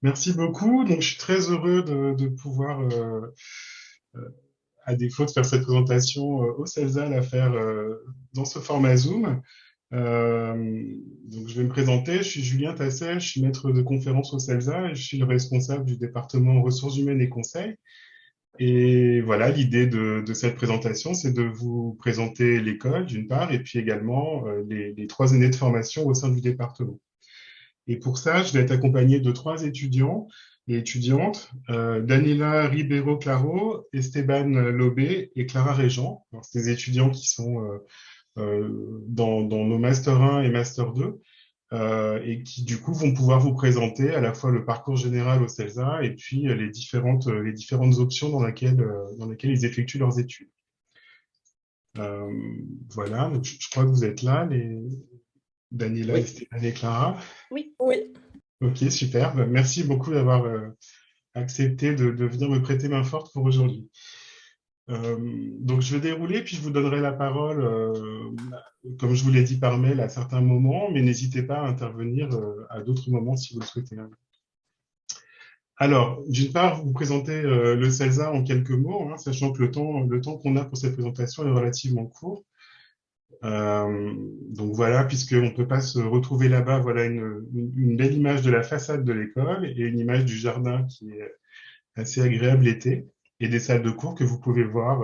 Merci beaucoup. Donc, je suis très heureux de pouvoir, à défaut de faire cette présentation au CELSA, la faire dans ce format Zoom. Donc, je vais me présenter. Je suis Julien Tassel, je suis maître de conférence au CELSA et je suis le responsable du département ressources humaines et conseils. Et voilà, l'idée de cette présentation, c'est de vous présenter l'école, d'une part, et puis également les 3 années de formation au sein du département. Et pour ça, je vais être accompagné de 3 étudiants et étudiantes, Daniela Ribeiro Claro, Esteban Lobé et Clara Régent. Alors, c'est des étudiants qui sont dans nos Master 1 et Master 2 et qui, du coup, vont pouvoir vous présenter à la fois le parcours général au CELSA et puis les différentes options dans lesquelles ils effectuent leurs études. Euh, voilà, donc je crois que vous êtes là, Daniela, Oui, Esteban et Clara. oui, oui. Ok, super. Ben, merci beaucoup d'avoir accepté de venir me prêter main forte pour aujourd'hui. Donc, je vais dérouler, puis je vous donnerai la parole, comme je vous l'ai dit par mail, à certains moments, mais n'hésitez pas à intervenir à d'autres moments si vous le souhaitez. Alors, d'une part, vous présenter le CELSA en quelques mots, hein, sachant que le temps qu'on a pour cette présentation est relativement court. Donc voilà, puisqu'on ne peut pas se retrouver là-bas, voilà une belle image de la façade de l'école et une image du jardin qui est assez agréable l'été, et des salles de cours que vous pouvez voir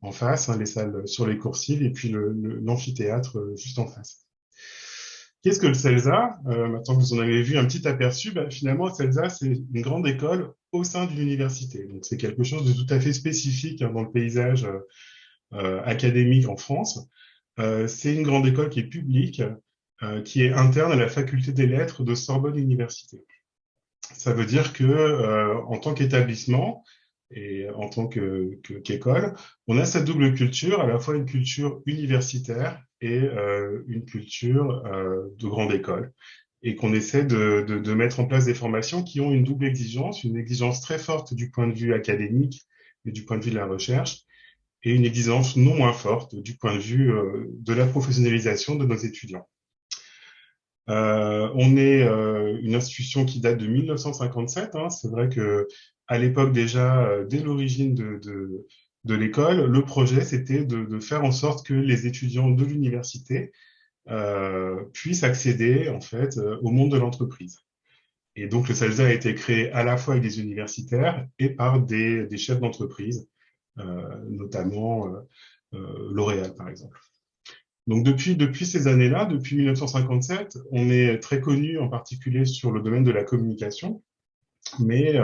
en face, hein, les salles sur les coursives, et puis l'amphithéâtre juste en face. Qu'est-ce que le CELSA? Maintenant que vous en avez vu un petit aperçu, finalement, le CELSA, c'est une grande école au sein d'une université. Donc c'est quelque chose de tout à fait spécifique hein, dans le paysage académique en France. C'est une grande école qui est publique, qui est interne à la faculté des lettres de Sorbonne Université. Ça veut dire que en tant qu'établissement et en tant qu'école, on a cette double culture, à la fois une culture universitaire et une culture de grande école, et qu'on essaie de mettre en place des formations qui ont une double exigence, une exigence très forte du point de vue académique et du point de vue de la recherche, et une exigence non moins forte du point de vue de la professionnalisation de nos étudiants. On est une institution qui date de 1957. Hein. C'est vrai que à l'époque déjà, dès l'origine de l'école, le projet c'était de faire en sorte que les étudiants de l'université puissent accéder en fait au monde de l'entreprise. Et donc le SALSA a été créé à la fois avec des universitaires et par des chefs d'entreprise, notamment L'Oréal par exemple. Donc depuis ces années-là, depuis 1957, on est très connu en particulier sur le domaine de la communication, mais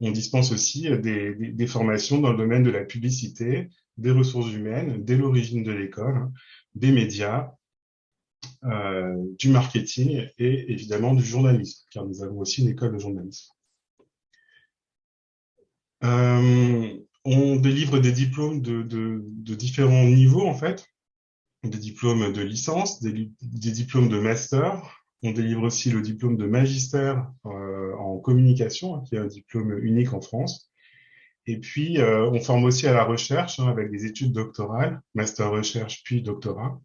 on dispense aussi des formations dans le domaine de la publicité, des ressources humaines, dès l'origine de l'école, hein, des médias, du marketing et évidemment du journalisme, car nous avons aussi une école de journalisme. On délivre des diplômes de différents niveaux en fait, des diplômes de licence, des diplômes de master. On délivre aussi le diplôme de magistère en communication, hein, qui est un diplôme unique en France. Et puis, on forme aussi à la recherche hein, avec des études doctorales, master recherche puis doctorat.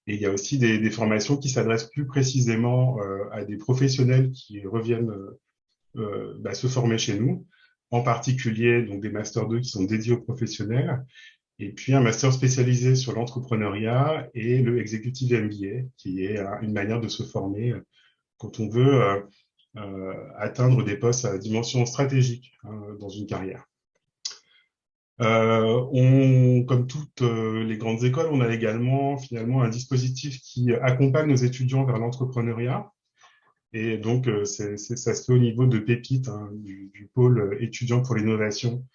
Et il y a aussi des formations qui s'adressent plus précisément à des professionnels qui reviennent se former chez nous, en particulier donc des master 2 qui sont dédiés aux professionnels, et puis un master spécialisé sur l'entrepreneuriat et le Executive MBA, qui est une manière de se former quand on veut atteindre des postes à dimension stratégique hein, dans une carrière. Comme toutes les grandes écoles, on a également finalement un dispositif qui accompagne nos étudiants vers l'entrepreneuriat. Et donc, ça se fait au niveau de Pépite, hein, du pôle étudiant pour l'innovation,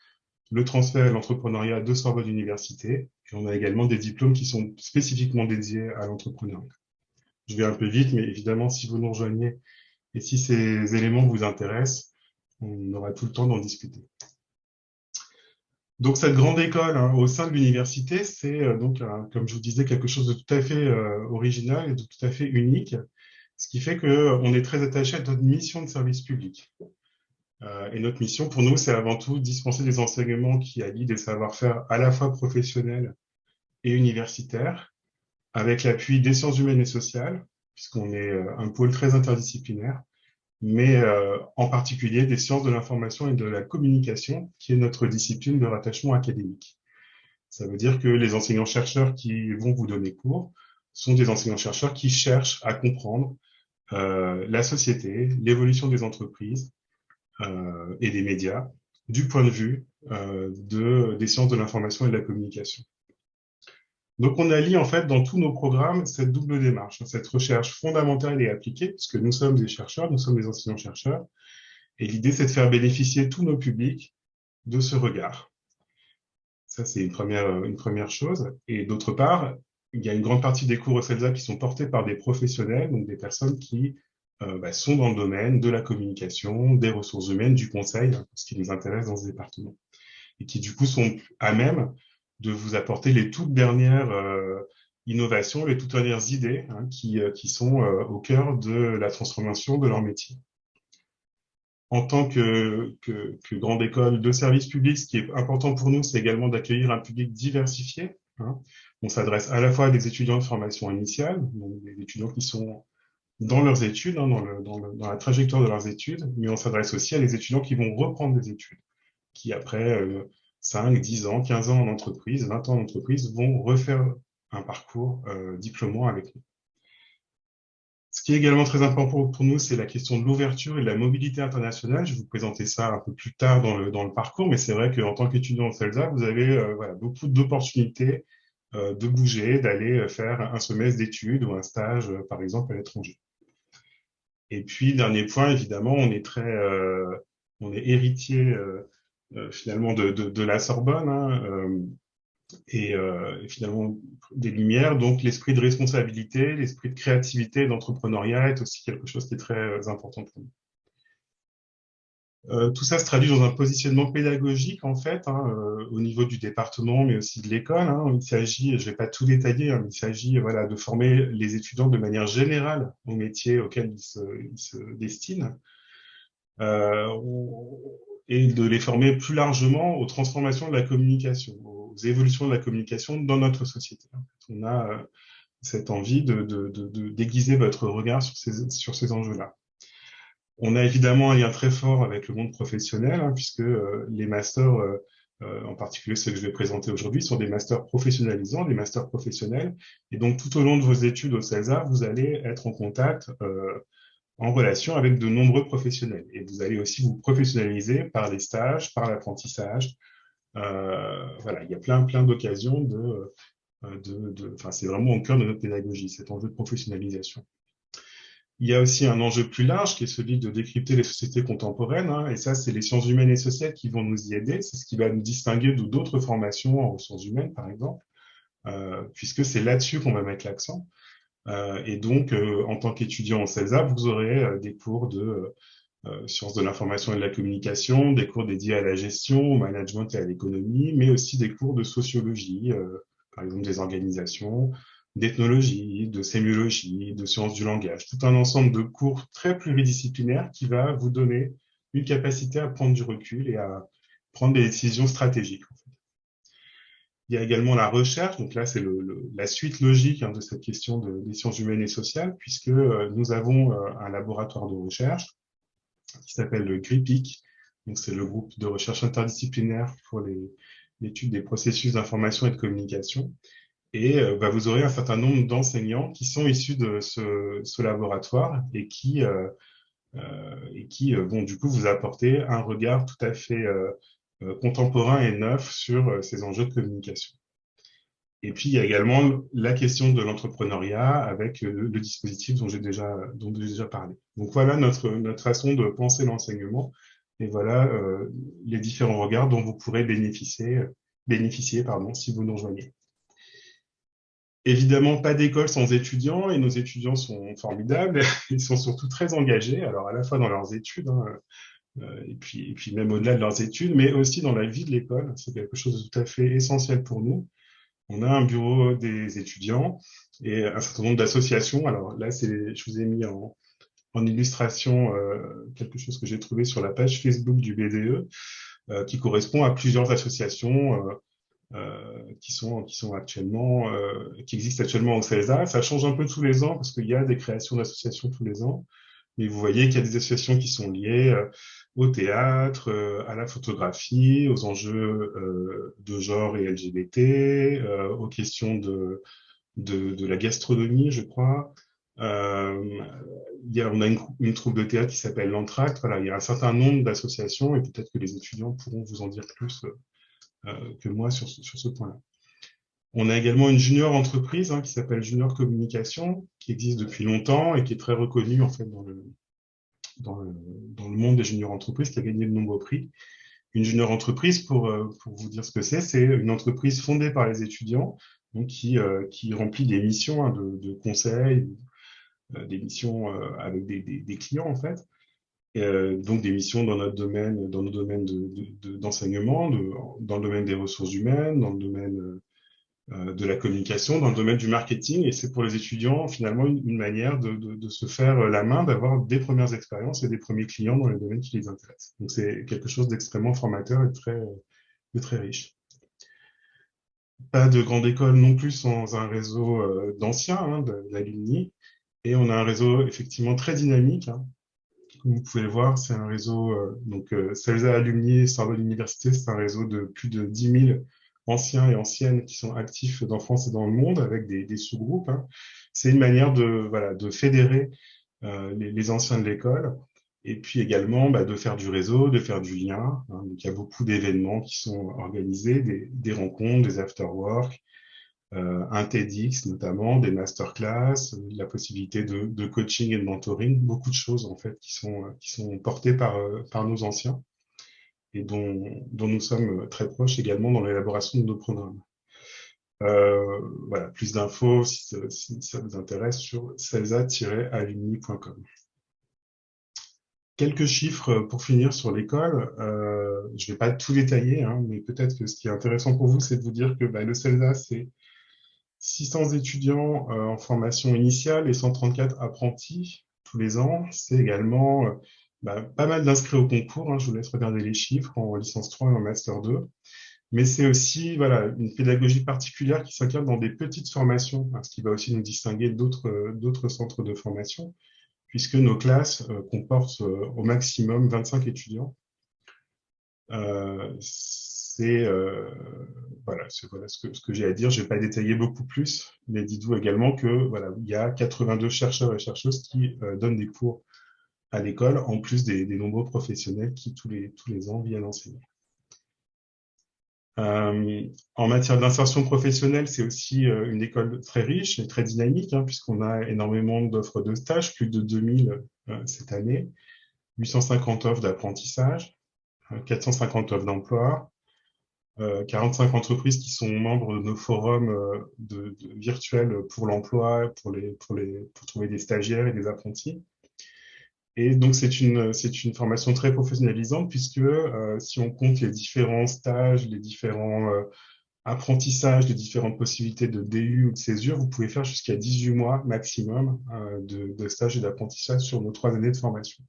le transfert et l'entrepreneuriat de Sorbonne Université. Et on a également des diplômes qui sont spécifiquement dédiés à l'entrepreneuriat. Je vais un peu vite, mais évidemment, si vous nous rejoignez et si ces éléments vous intéressent, on aura tout le temps d'en discuter. Donc, cette grande école hein, au sein de l'université, c'est comme je vous disais, quelque chose de tout à fait original et de tout à fait unique, ce qui fait qu'on est très attaché à notre mission de service public. Et notre mission, pour nous, c'est avant tout dispenser des enseignements qui allient des savoir-faire à la fois professionnels et universitaires, avec l'appui des sciences humaines et sociales, puisqu'on est un pôle très interdisciplinaire, mais en particulier des sciences de l'information et de la communication, qui est notre discipline de rattachement académique. Ça veut dire que les enseignants-chercheurs qui vont vous donner cours sont des enseignants-chercheurs qui cherchent à comprendre la société, l'évolution des entreprises et des médias du point de vue des sciences de l'information et de la communication. Donc, on allie en fait dans tous nos programmes cette double démarche, cette recherche fondamentale et appliquée, puisque nous sommes des chercheurs, nous sommes des enseignants-chercheurs, et l'idée, c'est de faire bénéficier tous nos publics de ce regard. Ça, c'est une première chose. Et d'autre part, il y a une grande partie des cours au CELSA qui sont portés par des professionnels, donc des personnes qui sont dans le domaine de la communication, des ressources humaines, du conseil, hein, ce qui nous intéresse dans ce département, et qui du coup sont à même de vous apporter les toutes dernières innovations, les toutes dernières idées hein, qui sont au cœur de la transformation de leur métier. En tant que grande école de service public, ce qui est important pour nous, c'est également d'accueillir un public diversifié. Hein. On s'adresse à la fois à des étudiants de formation initiale, donc des étudiants qui sont dans leurs études, hein, dans la trajectoire de leurs études, mais on s'adresse aussi à des étudiants qui vont reprendre des études, qui après 5, 10 ans, 15 ans en entreprise, 20 ans en entreprise, vont refaire un parcours diplômant avec nous. Ce qui est également très important pour nous, c'est la question de l'ouverture et de la mobilité internationale. Je vais vous présenter ça un peu plus tard dans le parcours, mais c'est vrai qu'en tant qu'étudiant au CELSA, vous avez voilà, beaucoup d'opportunités de bouger, d'aller faire un semestre d'études ou un stage, par exemple, à l'étranger. Et puis, dernier point, évidemment, on est héritier finalement de la Sorbonne, hein, et finalement des Lumières. Donc l'esprit de responsabilité, l'esprit de créativité, d'entrepreneuriat est aussi quelque chose qui est très important pour nous. Tout ça se traduit dans un positionnement pédagogique en fait, hein, au niveau du département, mais aussi de l'école. Hein. Il s'agit, je vais pas tout détailler, hein, mais il s'agit voilà de former les étudiants de manière générale au métier auquel ils se destinent. Euh, et de les former plus largement aux transformations de la communication, aux évolutions de la communication dans notre société. On a cette envie de déguiser votre regard sur ces enjeux-là. On a évidemment un lien très fort avec le monde professionnel, hein, puisque les masters, en particulier ceux que je vais présenter aujourd'hui, sont des masters professionnalisants, des masters professionnels. Et donc, tout au long de vos études au CELSA, vous allez être en contact en relation avec de nombreux professionnels. Et vous allez aussi vous professionnaliser par les stages, par l'apprentissage. Voilà, il y a plein d'occasions enfin, c'est vraiment au cœur de notre pédagogie, cet enjeu de professionnalisation. Il y a aussi un enjeu plus large qui est celui de décrypter les sociétés contemporaines, hein, et ça, c'est les sciences humaines et sociales qui vont nous y aider. C'est ce qui va nous distinguer de d'autres formations en ressources humaines, par exemple, puisque c'est là-dessus qu'on va mettre l'accent. Et donc, en tant qu'étudiant en CELSA, vous aurez des cours de sciences de l'information et de la communication, des cours dédiés à la gestion, au management et à l'économie, mais aussi des cours de sociologie, par exemple des organisations, d'ethnologie, de sémiologie, de sciences du langage, tout un ensemble de cours très pluridisciplinaires qui va vous donner une capacité à prendre du recul et à prendre des décisions stratégiques. Il y a également la recherche, donc là c'est la suite logique hein, de cette question des sciences humaines et sociales, puisque nous avons un laboratoire de recherche qui s'appelle le GRIPIC, donc c'est le groupe de recherche interdisciplinaire pour l'étude des processus d'information et de communication. Et vous aurez un certain nombre d'enseignants qui sont issus de ce laboratoire et qui vont du coup vous apporter un regard tout à fait contemporain et neuf sur ces enjeux de communication. Et puis, il y a également la question de l'entrepreneuriat avec le dispositif dont j'ai déjà parlé. Donc voilà notre façon de penser l'enseignement et voilà les différents regards dont vous pourrez bénéficier si vous nous rejoignez. Évidemment, pas d'école sans étudiants et nos étudiants sont formidables. Ils sont surtout très engagés, alors à la fois dans leurs études hein, et puis même au-delà de leurs études, mais aussi dans la vie de l'école. C'est quelque chose de tout à fait essentiel pour nous. On a un bureau des étudiants et un certain nombre d'associations. Alors là, je vous ai mis en illustration quelque chose que j'ai trouvé sur la page Facebook du BDE, qui correspond à plusieurs associations qui existent actuellement au CELSA. Ça change un peu tous les ans parce qu'il y a des créations d'associations tous les ans. Mais vous voyez qu'il y a des associations qui sont liées au théâtre, à la photographie, aux enjeux de genre et LGBT, aux questions de la gastronomie, je crois. Euh, on a une troupe de théâtre qui s'appelle l'Entracte. Voilà, il y a un certain nombre d'associations et peut-être que les étudiants pourront vous en dire plus que moi sur ce point-là. On a également une junior entreprise qui s'appelle Junior Communication, qui existe depuis longtemps et qui est très reconnue en fait dans le, dans le monde des juniors entreprises, qui a gagné de nombreux prix. Une junior entreprise, pour vous dire ce que c'est une entreprise fondée par les étudiants, donc qui remplit des missions de conseil, des missions avec des clients en fait. Donc des missions dans notre domaine, dans nos domaines d'enseignement, dans le domaine des ressources humaines, dans le domaine de la communication, dans le domaine du marketing. Et c'est pour les étudiants finalement une manière de se faire la main, d'avoir des premières expériences et des premiers clients dans les domaines qui les intéressent. Donc c'est quelque chose d'extrêmement formateur et de très riche. Pas de grande école non plus sans un réseau d'anciens, d'alumni. Et on a un réseau effectivement très dynamique. Comme vous pouvez le voir, c'est un réseau, CELSA Alumni et Sorbonne Université, c'est un réseau de plus de 10 000 anciens et anciennes qui sont actifs dans France et dans le monde avec des sous-groupes. C'est une manière voilà, de fédérer les anciens de l'école et puis également de faire du réseau, de faire du lien. Donc, il y a beaucoup d'événements qui sont organisés, des rencontres, des after-work, un TEDx notamment, des masterclass, la possibilité de coaching et de mentoring, beaucoup de choses en fait qui sont portées par nos anciens et dont nous sommes très proches également dans l'élaboration de nos programmes. Voilà, plus d'infos si ça vous intéresse sur celsa-alumni.com. Quelques chiffres pour finir sur l'école. Je ne vais pas tout détailler, mais peut-être que ce qui est intéressant pour vous, c'est de vous dire que le CELSA, c'est 600 étudiants en formation initiale et 134 apprentis tous les ans. C'est également pas mal d'inscrits au concours. Je vous laisse regarder les chiffres en licence 3 et en master 2. Mais c'est aussi voilà, une pédagogie particulière qui s'incarne dans des petites formations, ce qui va aussi nous distinguer d'autres centres de formation, puisque nos classes comportent au maximum 25 étudiants. C'est ce que j'ai à dire. Je vais pas détailler beaucoup plus, mais dites-vous également que voilà, il y a 82 chercheurs et chercheuses qui donnent des cours à l'école, en plus des nombreux professionnels qui tous les ans viennent enseigner. En matière d'insertion professionnelle, c'est aussi une école très riche et très dynamique, puisqu'on a énormément d'offres de stage, plus de 2000 cette année, 850 offres d'apprentissage, 450 offres d'emploi, 45 entreprises qui sont membres de nos forums virtuels pour l'emploi, pour trouver des stagiaires et des apprentis. Et donc c'est une formation très professionnalisante puisque si on compte les différents stages, les différents apprentissages, les différentes possibilités de DU ou de césure, vous pouvez faire jusqu'à 18 mois maximum de stage et d'apprentissage sur nos 3 années de formation.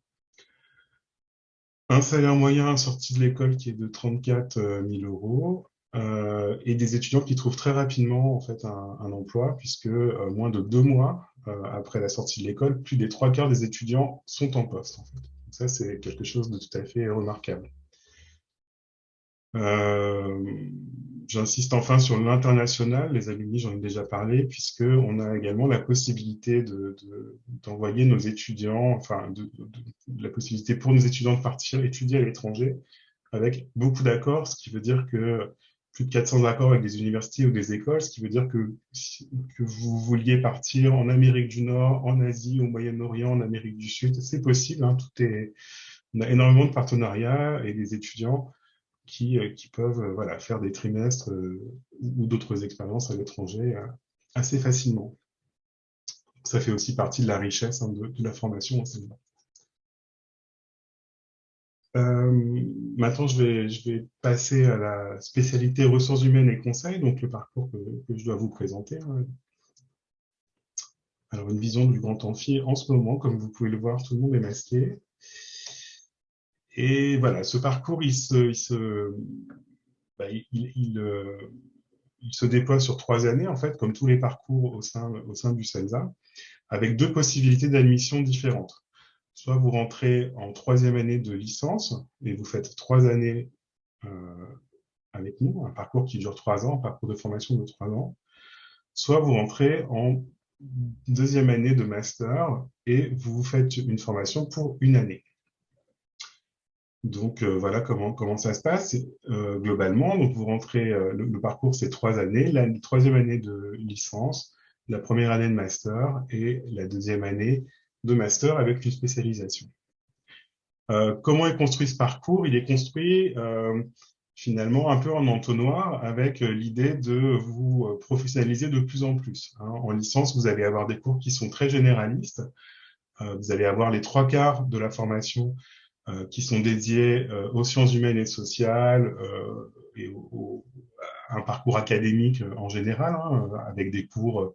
Un salaire moyen sorti de l'école qui est de 34 000 euros et des étudiants qui trouvent très rapidement en fait un emploi puisque moins de 2 mois après la sortie de l'école, plus des 3 quarts des étudiants sont en poste en fait. Donc ça, c'est quelque chose de tout à fait remarquable. Euh, J'insiste enfin sur l'international, les alumni, j'en ai déjà parlé, puisque on a également la possibilité d'envoyer nos étudiants, la possibilité pour nos étudiants de partir étudier à l'étranger avec beaucoup d'accords, ce qui veut dire que plus de 400 accords avec des universités ou des écoles, ce qui veut dire que vous vouliez partir en Amérique du Nord, en Asie, au Moyen-Orient, en Amérique du Sud, c'est possible, on a énormément de partenariats et des étudiants qui peuvent voilà, faire des trimestres ou d'autres expériences à l'étranger assez facilement. Ça fait aussi partie de la richesse de la formation enseignement. Maintenant, je vais passer à la spécialité ressources humaines et conseils, donc le parcours que je dois vous présenter. Alors, une vision du grand amphi en ce moment, comme vous pouvez le voir, tout le monde est masqué. Et voilà, ce parcours, bah, il se déploie sur 3 années, en fait, comme tous les parcours au sein du CELSA, avec 2 possibilités d'admission différentes. soit vous rentrez en troisième année de licence et vous faites 3 années euh, avec nous, un parcours qui dure 3 ans, un parcours de formation de 3 ans, soit vous rentrez en deuxième année de master et vous faites une formation pour une année. Donc voilà comment ça se passe globalement. Donc vous rentrez, le parcours c'est 3 années, la troisième année de licence, la première année de master et la deuxième année de master avec une spécialisation. Comment est construit ce parcours? Il est construit finalement un peu en entonnoir avec l'idée de vous professionnaliser de plus en plus, hein. En licence, vous allez avoir des cours qui sont très généralistes. Vous allez avoir les trois quarts de la formation qui sont dédiés aux sciences humaines et sociales et à un parcours académique en général, hein, avec des cours,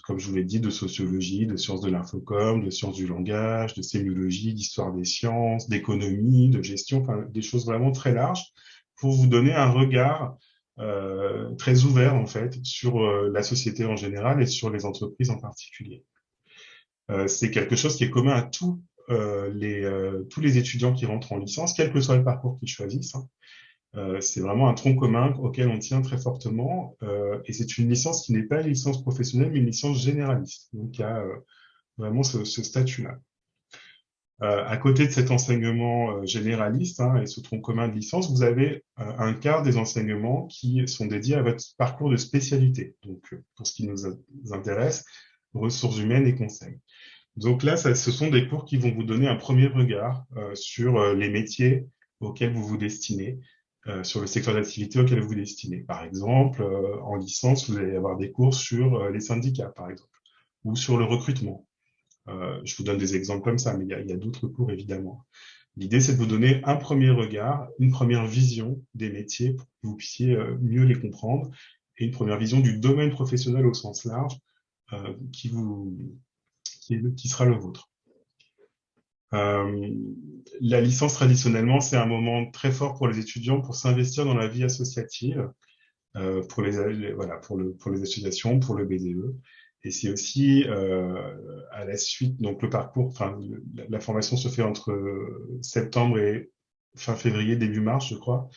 comme je vous l'ai dit, de sociologie, de sciences de l'infocom, de sciences du langage, de sémiologie, d'histoire des sciences, d'économie, de gestion, enfin des choses vraiment très larges pour vous donner un regard très ouvert en fait sur la société en général et sur les entreprises en particulier. C'est quelque chose qui est commun à tous les étudiants qui rentrent en licence, quel que soit le parcours qu'ils choisissent, hein. C'est vraiment un tronc commun auquel on tient très fortement. Et c'est une licence qui n'est pas une licence professionnelle, mais une licence généraliste. Donc, il y a vraiment ce statut-là. À côté de cet enseignement généraliste, hein, et ce tronc commun de licence, vous avez un quart des enseignements qui sont dédiés à votre parcours de spécialité. Donc, pour ce qui nous intéresse, ressources humaines et conseils. Donc là, ce sont des cours qui vont vous donner un premier regard sur les métiers auxquels vous vous destinez, sur le secteur d'activité auquel vous vous destinez. Par exemple, en licence, vous allez avoir des cours sur les syndicats, par exemple, ou sur le recrutement. Je vous donne des exemples comme ça, mais il y a d'autres cours, évidemment. L'idée, c'est de vous donner un premier regard, une première vision des métiers pour que vous puissiez mieux les comprendre, et une première vision du domaine professionnel au sens large euh, qui vous, qui sera le vôtre. Euh, la licence, traditionnellement, c'est un moment très fort pour les étudiants pour s'investir dans la vie associative, voilà, pour les associations, pour le BDE. Et c'est aussi à la suite, donc le parcours, enfin, la formation se fait entre septembre et fin février, début mars, je crois.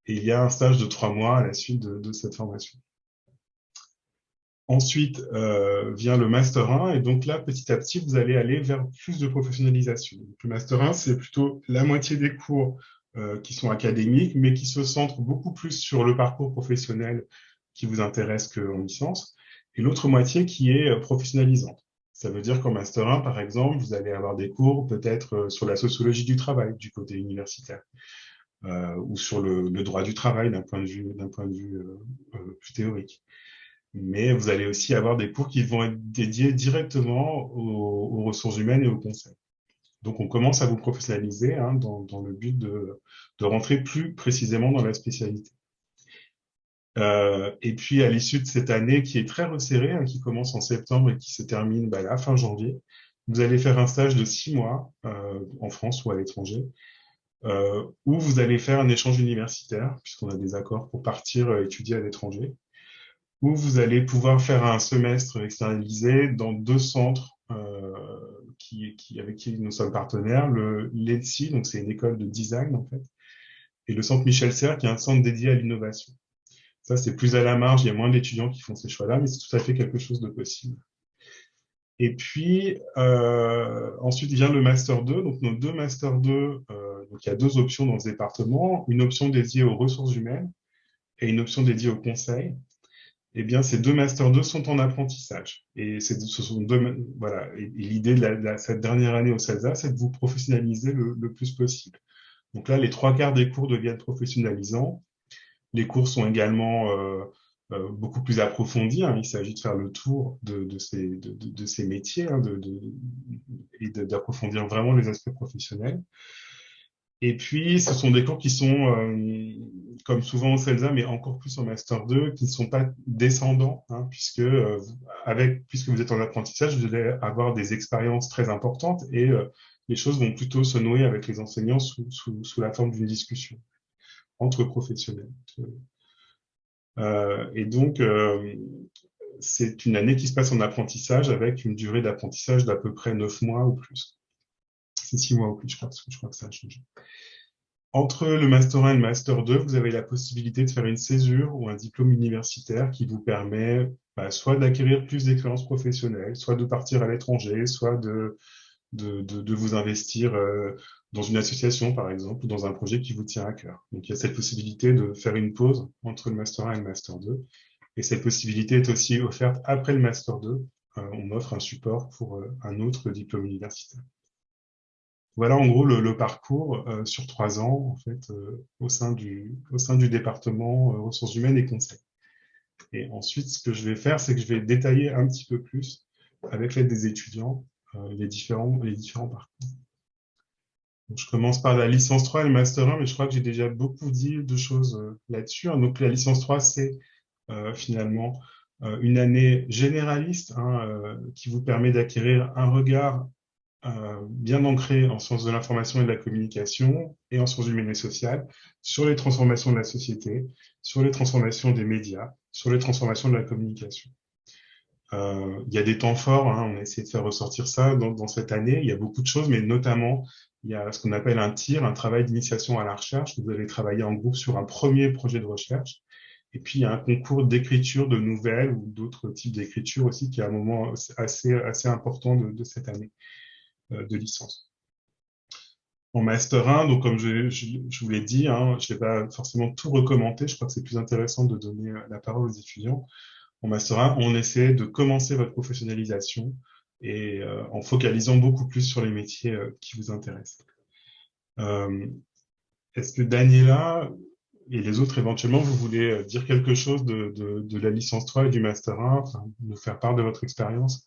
Et il y a un stage de 3 mois à la suite de cette formation. Ensuite vient le Master 1, et donc là, petit à petit, vous allez aller vers plus de professionnalisation. Donc, le Master 1, c'est plutôt la moitié des cours qui sont académiques, mais qui se centrent beaucoup plus sur le parcours professionnel qui vous intéresse qu'en licence, et l'autre moitié qui est professionnalisante. Ça veut dire qu'en Master 1, par exemple, vous allez avoir des cours peut-être sur la sociologie du travail du côté universitaire, ou sur le droit du travail d'un point de vue plus théorique. Mais vous allez aussi avoir des cours qui vont être dédiés directement aux ressources humaines et aux conseils. Donc, on commence à vous professionnaliser, hein, dans le but de rentrer plus précisément dans la spécialité. Et puis, à l'issue de cette année qui est très resserrée, hein, qui commence en septembre et qui se termine à fin janvier, vous allez faire un stage de 6 mois en France ou à l'étranger, où vous allez faire un échange universitaire, puisqu'on a des accords pour partir étudier à l'étranger, où vous allez pouvoir faire un semestre externalisé dans 2 centres avec qui nous sommes partenaires, le l'EDSI, donc c'est une école de design en fait, et le centre Michel Serres, qui est un centre dédié à l'innovation. Ça, c'est plus à la marge, il y a moins d'étudiants qui font ces choix-là, mais c'est tout à fait quelque chose de possible. Et puis, ensuite vient le Master 2, donc nos deux Master 2, donc il y a deux options dans ce département, une option dédiée aux ressources humaines et une option dédiée au conseil. Eh bien, ces deux Master 2 sont en apprentissage. Et ce sont voilà. Et l'idée de cette dernière année au CELSA, c'est de vous professionnaliser le plus possible. Donc là, les trois quarts des cours deviennent professionnalisants. Les cours sont également beaucoup plus approfondis, hein. Il s'agit de faire le tour de ces métiers, hein, et d'approfondir vraiment les aspects professionnels. Et puis, ce sont des cours qui sont, comme souvent au CELSA, mais encore plus en Master 2, qui ne sont pas descendants, hein, puisque vous êtes en apprentissage, vous allez avoir des expériences très importantes et les choses vont plutôt se nouer avec les enseignants sous la forme d'une discussion entre professionnels. Et donc, c'est une année qui se passe en apprentissage avec une durée d'apprentissage d'à peu près 9 mois ou plus. C'est 6 mois ou plus, je crois, parce que je crois que ça a changé. Entre le Master 1 et le Master 2, vous avez la possibilité de faire une césure ou un diplôme universitaire qui vous permet soit d'acquérir plus d'expérience professionnelle, soit de partir à l'étranger, soit de vous investir dans une association, par exemple, ou dans un projet qui vous tient à cœur. Donc, il y a cette possibilité de faire une pause entre le Master 1 et le Master 2. Et cette possibilité est aussi offerte après le Master 2. On offre un support pour un autre diplôme universitaire. Voilà en gros le parcours sur 3 ans en fait au sein du département ressources humaines et conseil. Et ensuite, ce que je vais faire, c'est que je vais détailler un petit peu plus avec l'aide des étudiants les différents parcours. Donc, je commence par la licence 3 et le master 1, mais je crois que j'ai déjà beaucoup dit de choses là-dessus. Hein. Donc la licence 3, c'est finalement une année généraliste qui vous permet d'acquérir un regard bien ancré en sciences de l'information et de la communication et en sciences humaines et sociales sur les transformations de la société, sur les transformations des médias, sur les transformations de la communication. Il y a des temps forts, hein, on a essayé de faire ressortir ça dans cette année. Il y a beaucoup de choses, mais notamment, il y a ce qu'on appelle un TIR, un travail d'initiation à la recherche. Vous allez travailler en groupe sur un premier projet de recherche. Et puis, il y a un concours d'écriture de nouvelles ou d'autres types d'écriture aussi, qui est un moment assez important de cette année de licence. En Master 1, donc comme je vous l'ai dit, hein, je ne vais pas forcément tout recommander. Je crois que c'est plus intéressant de donner la parole aux étudiants. En Master 1, on essaie de commencer votre professionnalisation et en focalisant beaucoup plus sur les métiers qui vous intéressent. Euh, Est-ce que Daniela et les autres, éventuellement, vous voulez dire quelque chose de la licence 3 et du Master 1, enfin, nous faire part de votre expérience?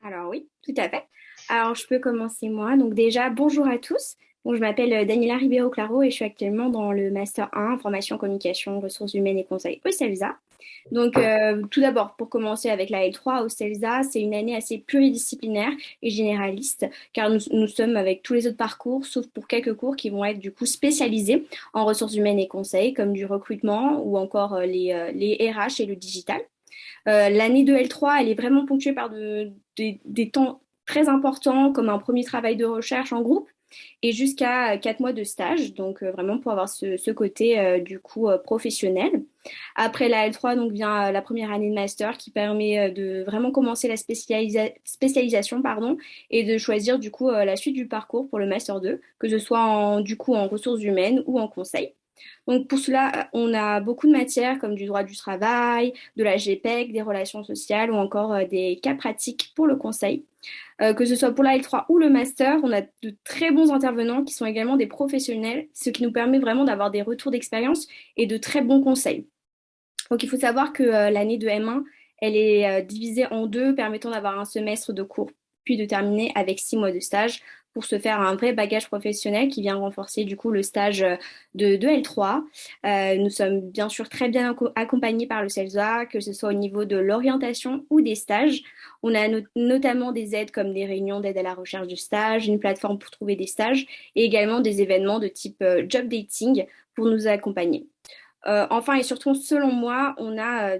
Alors oui, tout à fait. Alors je peux commencer moi. Donc déjà, bonjour à tous. Donc, je m'appelle Daniela Ribeiro-Claro et je suis actuellement dans le Master 1, Formation, Communication, Ressources humaines et Conseil au CELSA. Donc tout d'abord, pour commencer avec la L3 au CELSA, c'est une année assez pluridisciplinaire et généraliste car nous sommes avec tous les autres parcours, sauf pour quelques cours qui vont être du coup spécialisés en ressources humaines et conseils, comme du recrutement ou encore les RH et le digital. L'année de L3, elle est vraiment ponctuée par des temps très importants, comme un premier travail de recherche en groupe et jusqu'à 4 mois de stage, donc vraiment pour avoir ce côté du coup professionnel. Après la L3, donc vient la première année de master qui permet de vraiment commencer la spécialisation pardon, et de choisir du coup la suite du parcours pour le master 2, que ce soit du coup en ressources humaines ou en conseil. Donc pour cela, on a beaucoup de matières comme du droit du travail, de la GPEC, des relations sociales ou encore des cas pratiques pour le conseil. Que ce soit pour la L3 ou le master, on a de très bons intervenants qui sont également des professionnels, ce qui nous permet vraiment d'avoir des retours d'expérience et de très bons conseils. Donc il faut savoir que l'année de M1, elle est divisée en deux, permettant d'avoir un semestre de cours, puis de terminer avec 6 mois de stage pour se faire un vrai bagage professionnel qui vient renforcer du coup le stage de L3. Nous sommes bien sûr très bien accompagnés par le CELSA, que ce soit au niveau de l'orientation ou des stages. On a notamment des aides comme des réunions d'aide à la recherche de stage, une plateforme pour trouver des stages et également des événements de type job dating pour nous accompagner. Enfin et surtout, selon moi,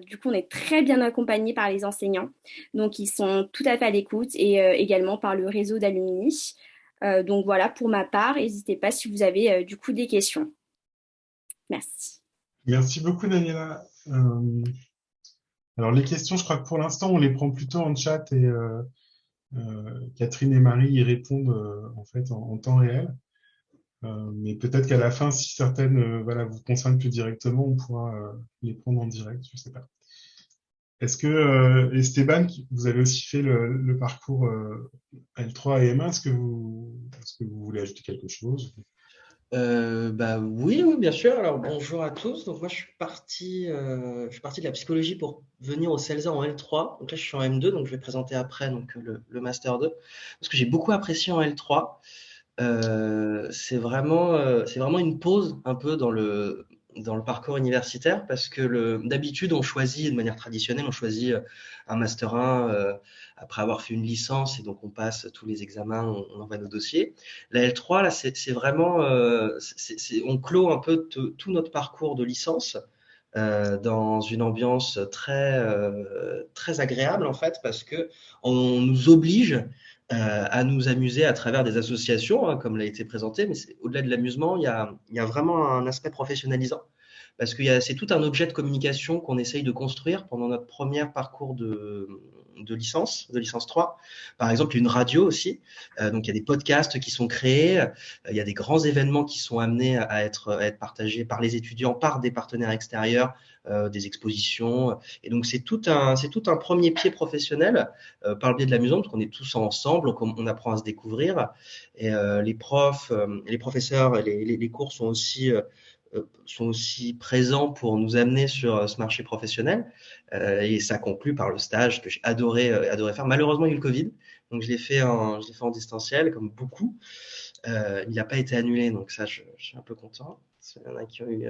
du coup, on est très bien accompagné par les enseignants. Donc, ils sont tout à fait à l'écoute et également par le réseau d'alumni. Donc, voilà, pour ma part, n'hésitez pas si vous avez du coup des questions. Merci. Merci beaucoup, Daniela. Alors, les questions, je crois que pour l'instant, on les prend plutôt en chat et Catherine et Marie y répondent en fait en temps réel. Mais peut-être qu'à la fin, si certaines voilà, vous concernent plus directement, on pourra les prendre en direct, je sais pas. Est-ce que Esteban, vous avez aussi fait le parcours L3 et M1, est-ce que vous voulez ajouter quelque chose? Bah oui, oui, bien sûr. Alors bonjour à tous. Donc moi je suis parti de la psychologie pour venir au CELSA en L3. Donc là je suis en M2, donc je vais présenter après donc le master 2. Parce que j'ai beaucoup apprécié en L3. C'est vraiment une pause un peu dans le parcours universitaire parce que d'habitude on choisit de manière traditionnelle, on choisit un master 1 après avoir fait une licence et donc on passe tous les examens, on envoie nos dossiers. La L3 là c'est vraiment on clôt un peu tout notre parcours de licence dans une ambiance très agréable en fait, parce que on nous oblige à nous amuser à travers des associations, hein, comme l'a été présenté, mais au-delà de l'amusement, il y a vraiment un aspect professionnalisant. Parce que c'est tout un objet de communication qu'on essaye de construire pendant notre premier parcours de licence 3. Par exemple, une radio aussi. Donc, il y a des podcasts qui sont créés. Il y a des grands événements qui sont amenés à être partagés par les étudiants, par des partenaires extérieurs, des expositions. Et donc, c'est tout un premier pied professionnel par le biais de la maison, parce qu'on est tous ensemble, on apprend à se découvrir. Et les profs, les professeurs, les cours sont aussi présents pour nous amener sur ce marché professionnel. Et ça conclut par le stage que j'ai adoré faire. Malheureusement, il y a eu le Covid, donc je l'ai fait en distanciel, comme beaucoup. Il n'a pas été annulé, donc ça, je suis un peu content. Il y en a qui ont eu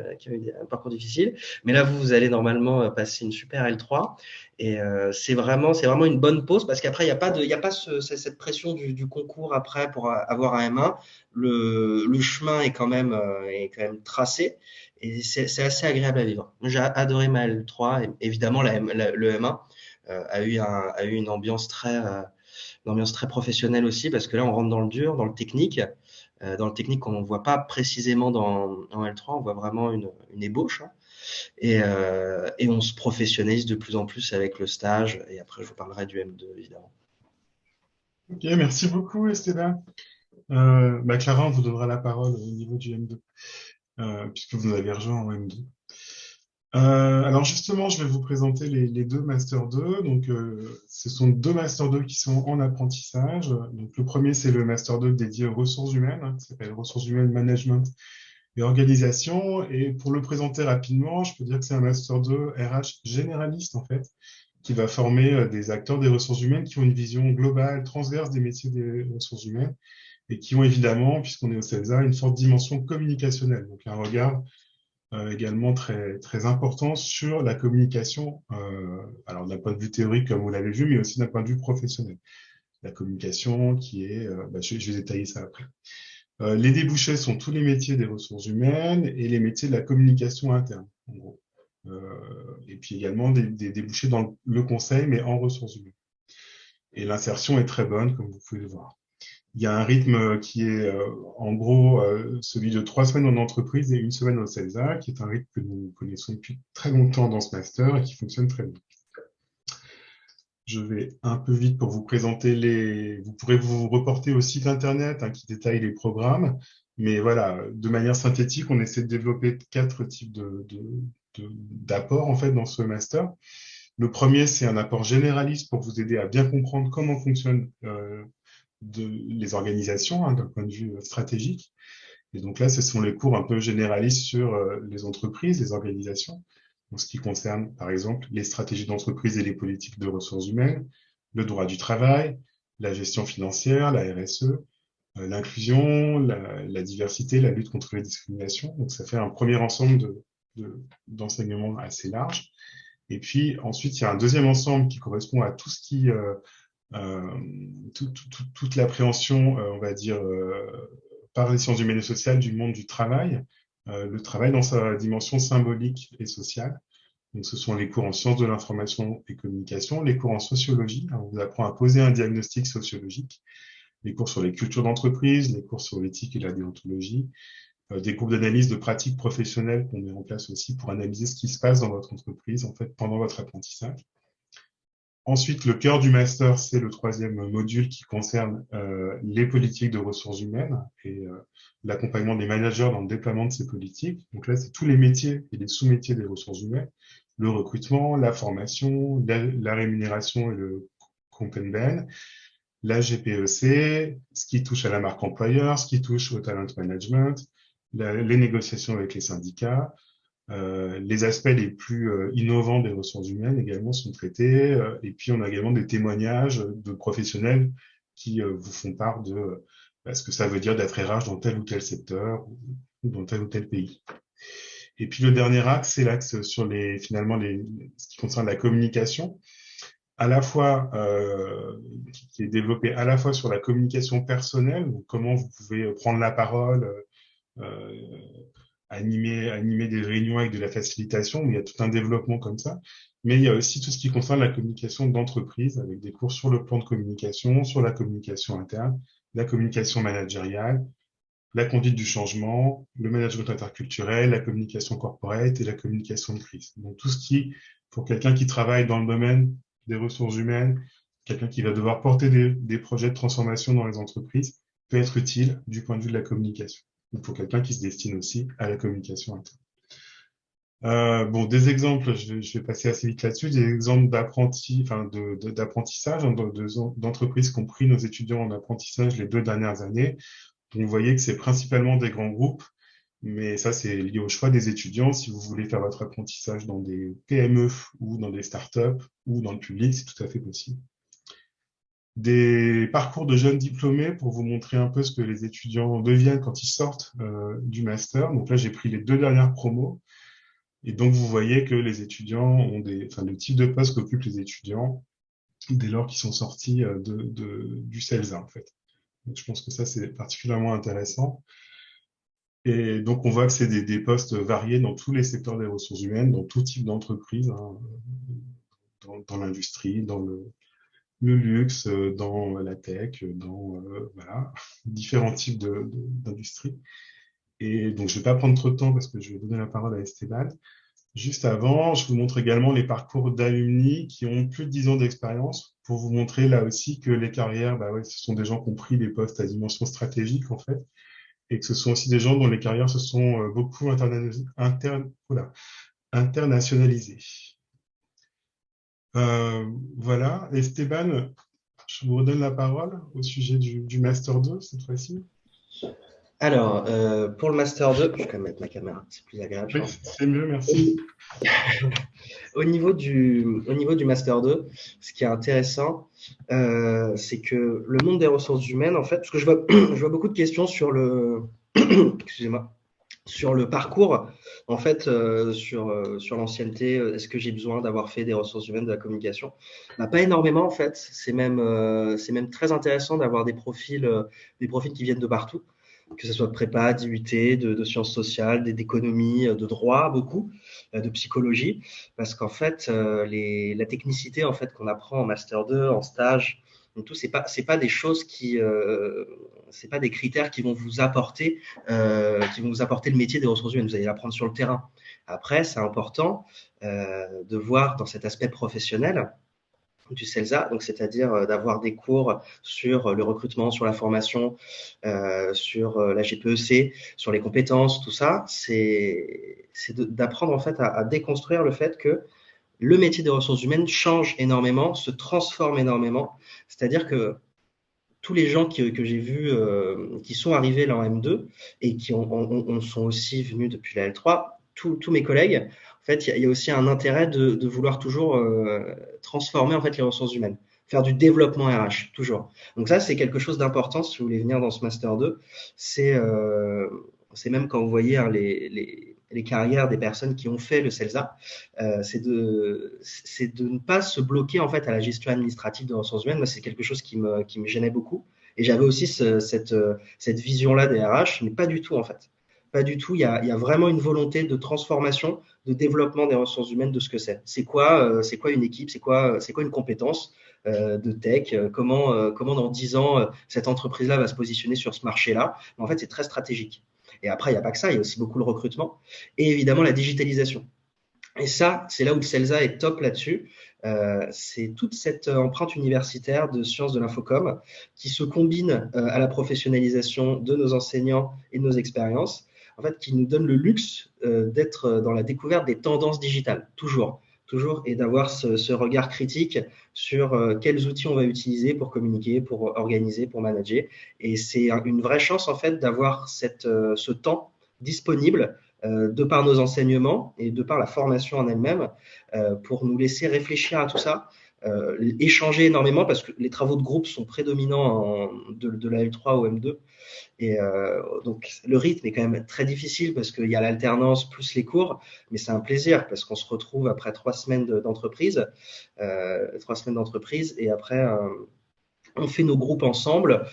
un parcours difficile. Mais là, vous allez normalement passer une super L3. Et c'est vraiment une bonne pause parce qu'après, il y a pas cette pression du concours après pour avoir un M1. Le chemin est quand même tracé et c'est assez agréable à vivre. J'ai adoré ma L3. Et évidemment, le M1 a eu une ambiance très professionnelle aussi parce que là, on rentre dans le dur, dans le technique. Dans le technique qu'on ne voit pas précisément en L3, on voit vraiment une ébauche. Hein. Et on se professionnalise de plus en plus avec le stage. Et après, je vous parlerai du M2, évidemment. Ok, merci beaucoup, Esteban. Clara, on vous donnera la parole au niveau du M2, puisque vous nous avez rejoint en M2. Alors justement, je vais vous présenter les deux Master 2. Donc, ce sont deux Master 2 qui sont en apprentissage. Donc, le premier, c'est le Master 2 dédié aux ressources humaines, hein, qui s'appelle Ressources humaines, Management et Organisation. Et pour le présenter rapidement, je peux dire que c'est un Master 2 RH généraliste, en fait, qui va former des acteurs des ressources humaines qui ont une vision globale, transverse des métiers des ressources humaines et qui ont évidemment, puisqu'on est au CELSA, une forte dimension communicationnelle. Donc, un regard également très important sur la communication, alors d'un point de vue théorique, comme vous l'avez vu, mais aussi d'un point de vue professionnel. La communication qui est, je vais détailler ça après. Les débouchés sont tous les métiers des ressources humaines et les métiers de la communication interne, en gros. Et puis également des débouchés dans le conseil, mais en ressources humaines. Et l'insertion est très bonne, comme vous pouvez le voir. Il y a un rythme qui est en gros celui de 3 semaines en entreprise et une semaine au CELSA, qui est un rythme que nous connaissons depuis très longtemps dans ce master et qui fonctionne très bien. Je vais un peu vite pour vous présenter Vous pourrez vous reporter au site internet hein, qui détaille les programmes, mais voilà, de manière synthétique, on essaie de développer 4 types d'apports en fait dans ce master. Le premier, c'est un apport généraliste pour vous aider à bien comprendre comment fonctionnent les organisations hein, d'un point de vue stratégique. Et donc là, ce sont les cours un peu généralistes sur les entreprises, les organisations, en ce qui concerne, par exemple, les stratégies d'entreprise et les politiques de ressources humaines, le droit du travail, la gestion financière, la RSE, l'inclusion, la diversité, la lutte contre les discriminations. Donc ça fait un premier ensemble d'enseignements assez large. Et puis ensuite, il y a un deuxième ensemble qui correspond à tout ce qui toute l'appréhension, on va dire, par les sciences humaines et sociales du monde du travail, le travail dans sa dimension symbolique et sociale. Donc, ce sont les cours en sciences de l'information et communication, les cours en sociologie, on vous apprend à poser un diagnostic sociologique, les cours sur les cultures d'entreprise, les cours sur l'éthique et la déontologie, des groupes d'analyse de pratiques professionnelles qu'on met en place aussi pour analyser ce qui se passe dans votre entreprise, en fait, pendant votre apprentissage. Ensuite, le cœur du master, c'est le troisième module qui concerne les politiques de ressources humaines et l'accompagnement des managers dans le déploiement de ces politiques. Donc là, c'est tous les métiers et les sous-métiers des ressources humaines, le recrutement, la formation, la rémunération et le Compenben, la GPEC, ce qui touche à la marque employeur, ce qui touche au talent management, les négociations avec les syndicats, les aspects les plus innovants des ressources humaines également sont traités. Et puis, on a également des témoignages de professionnels qui vous font part de ce que ça veut dire d'être RH dans tel ou tel secteur ou dans tel ou tel pays. Et puis, le dernier axe, c'est l'axe sur ce qui concerne la communication, à la fois qui est développé à la fois sur la communication personnelle, donc comment vous pouvez prendre la parole, euh, animer des réunions avec de la facilitation, mais il y a tout un développement comme ça. Mais il y a aussi tout ce qui concerne la communication d'entreprise, avec des cours sur le plan de communication, sur la communication interne, la communication managériale, la conduite du changement, le management interculturel, la communication corporate et la communication de crise. Donc tout ce qui, pour quelqu'un qui travaille dans le domaine des ressources humaines, quelqu'un qui va devoir porter des projets de transformation dans les entreprises, peut être utile du point de vue de la communication. Ou pour quelqu'un qui se destine aussi à la communication interne. Bon, des exemples, je vais passer assez vite là-dessus, des exemples d'apprentissage, d'entreprises qui ont pris nos étudiants en apprentissage les 2 dernières années. Donc, vous voyez que c'est principalement des grands groupes, mais ça, c'est lié au choix des étudiants. Si vous voulez faire votre apprentissage dans des PME ou dans des startups ou dans le public, c'est tout à fait possible. Des parcours de jeunes diplômés pour vous montrer un peu ce que les étudiants deviennent quand ils sortent du master. Donc là, j'ai pris les 2 dernières promos. Et donc, vous voyez que les étudiants ont le type de poste qu'occupent les étudiants dès lors qu'ils sont sortis du CELSA, en fait. Donc, je pense que ça, c'est particulièrement intéressant. Et donc, on voit que c'est des postes variés dans tous les secteurs des ressources humaines, dans tout type d'entreprise, hein, dans l'industrie, dans le luxe, dans la tech, voilà, différents types d'industries. Et donc, je vais pas prendre trop de temps parce que je vais donner la parole à Esteban. Juste avant, je vous montre également les parcours d'alumni qui ont plus de 10 ans d'expérience pour vous montrer là aussi que les carrières, bah ouais, ce sont des gens qui ont pris des postes à dimension stratégique en fait, et que ce sont aussi des gens dont les carrières se sont beaucoup internationalisées. Voilà, Esteban, je vous redonne la parole au sujet du Master 2 cette fois-ci. Alors, pour le Master 2, je vais quand même mettre ma caméra, c'est plus agréable. Oui, c'est mieux, merci. Au niveau du Master 2, ce qui est intéressant, c'est que le monde des ressources humaines, en fait, parce que je vois beaucoup de questions sur excusez-moi, sur le parcours, en fait, sur l'ancienneté, est-ce que j'ai besoin d'avoir fait des ressources humaines, de la communication? Bah, pas énormément, en fait. C'est même très intéressant d'avoir des profils qui viennent de partout, que ce soit de prépa, d'IUT, de sciences sociales, d'économie, de droit, beaucoup, de psychologie, parce qu'en fait, la technicité en fait qu'on apprend en master 2, en stage, donc tout, c'est pas des choses c'est pas des critères qui vont vous apporter le métier des ressources humaines. Vous allez l'apprendre sur le terrain. Après, c'est important de voir dans cet aspect professionnel du CELSA, donc c'est-à-dire d'avoir des cours sur le recrutement, sur la formation, sur la GPEC, sur les compétences, tout ça, c'est d'apprendre en fait à déconstruire le fait que le métier des ressources humaines change énormément, se transforme énormément. C'est-à-dire que tous les gens que j'ai vus qui sont arrivés là en M2 et qui sont aussi venus depuis la L3, tous mes collègues, en fait, il y a aussi un intérêt de vouloir toujours transformer en fait les ressources humaines, faire du développement RH toujours. Donc ça, c'est quelque chose d'important si vous voulez venir dans ce master 2. C'est même quand vous voyez hein, les carrières des personnes qui ont fait le CELSA, c'est de ne pas se bloquer en fait à la gestion administrative de ressources humaines. Moi, c'est quelque chose qui me gênait beaucoup. Et j'avais aussi cette vision-là des RH, mais pas du tout en fait. Pas du tout. Il y a vraiment une volonté de transformation, de développement des ressources humaines, de ce que c'est. C'est quoi une équipe, c'est quoi une compétence de tech, comment dans 10 ans cette entreprise-là va se positionner sur ce marché-là. En fait, c'est très stratégique. Et après, il n'y a pas que ça, il y a aussi beaucoup le recrutement et évidemment la digitalisation. Et ça, c'est là où le CELSA est top là-dessus. C'est toute cette empreinte universitaire de sciences de l'infocom qui se combine à la professionnalisation de nos enseignants et de nos expériences, en fait, qui nous donne le luxe d'être dans la découverte des tendances digitales, toujours, et d'avoir ce regard critique sur quels outils on va utiliser pour communiquer, pour organiser, pour manager. Et c'est une vraie chance, en fait, d'avoir ce temps disponible de par nos enseignements et de par la formation en elle-même pour nous laisser réfléchir à tout ça, échanger énormément parce que les travaux de groupe sont prédominants de la L3 au M2 et donc le rythme est quand même très difficile parce qu'il y a l'alternance plus les cours, mais c'est un plaisir parce qu'on se retrouve après 3 semaines d'entreprise et après on fait nos groupes ensemble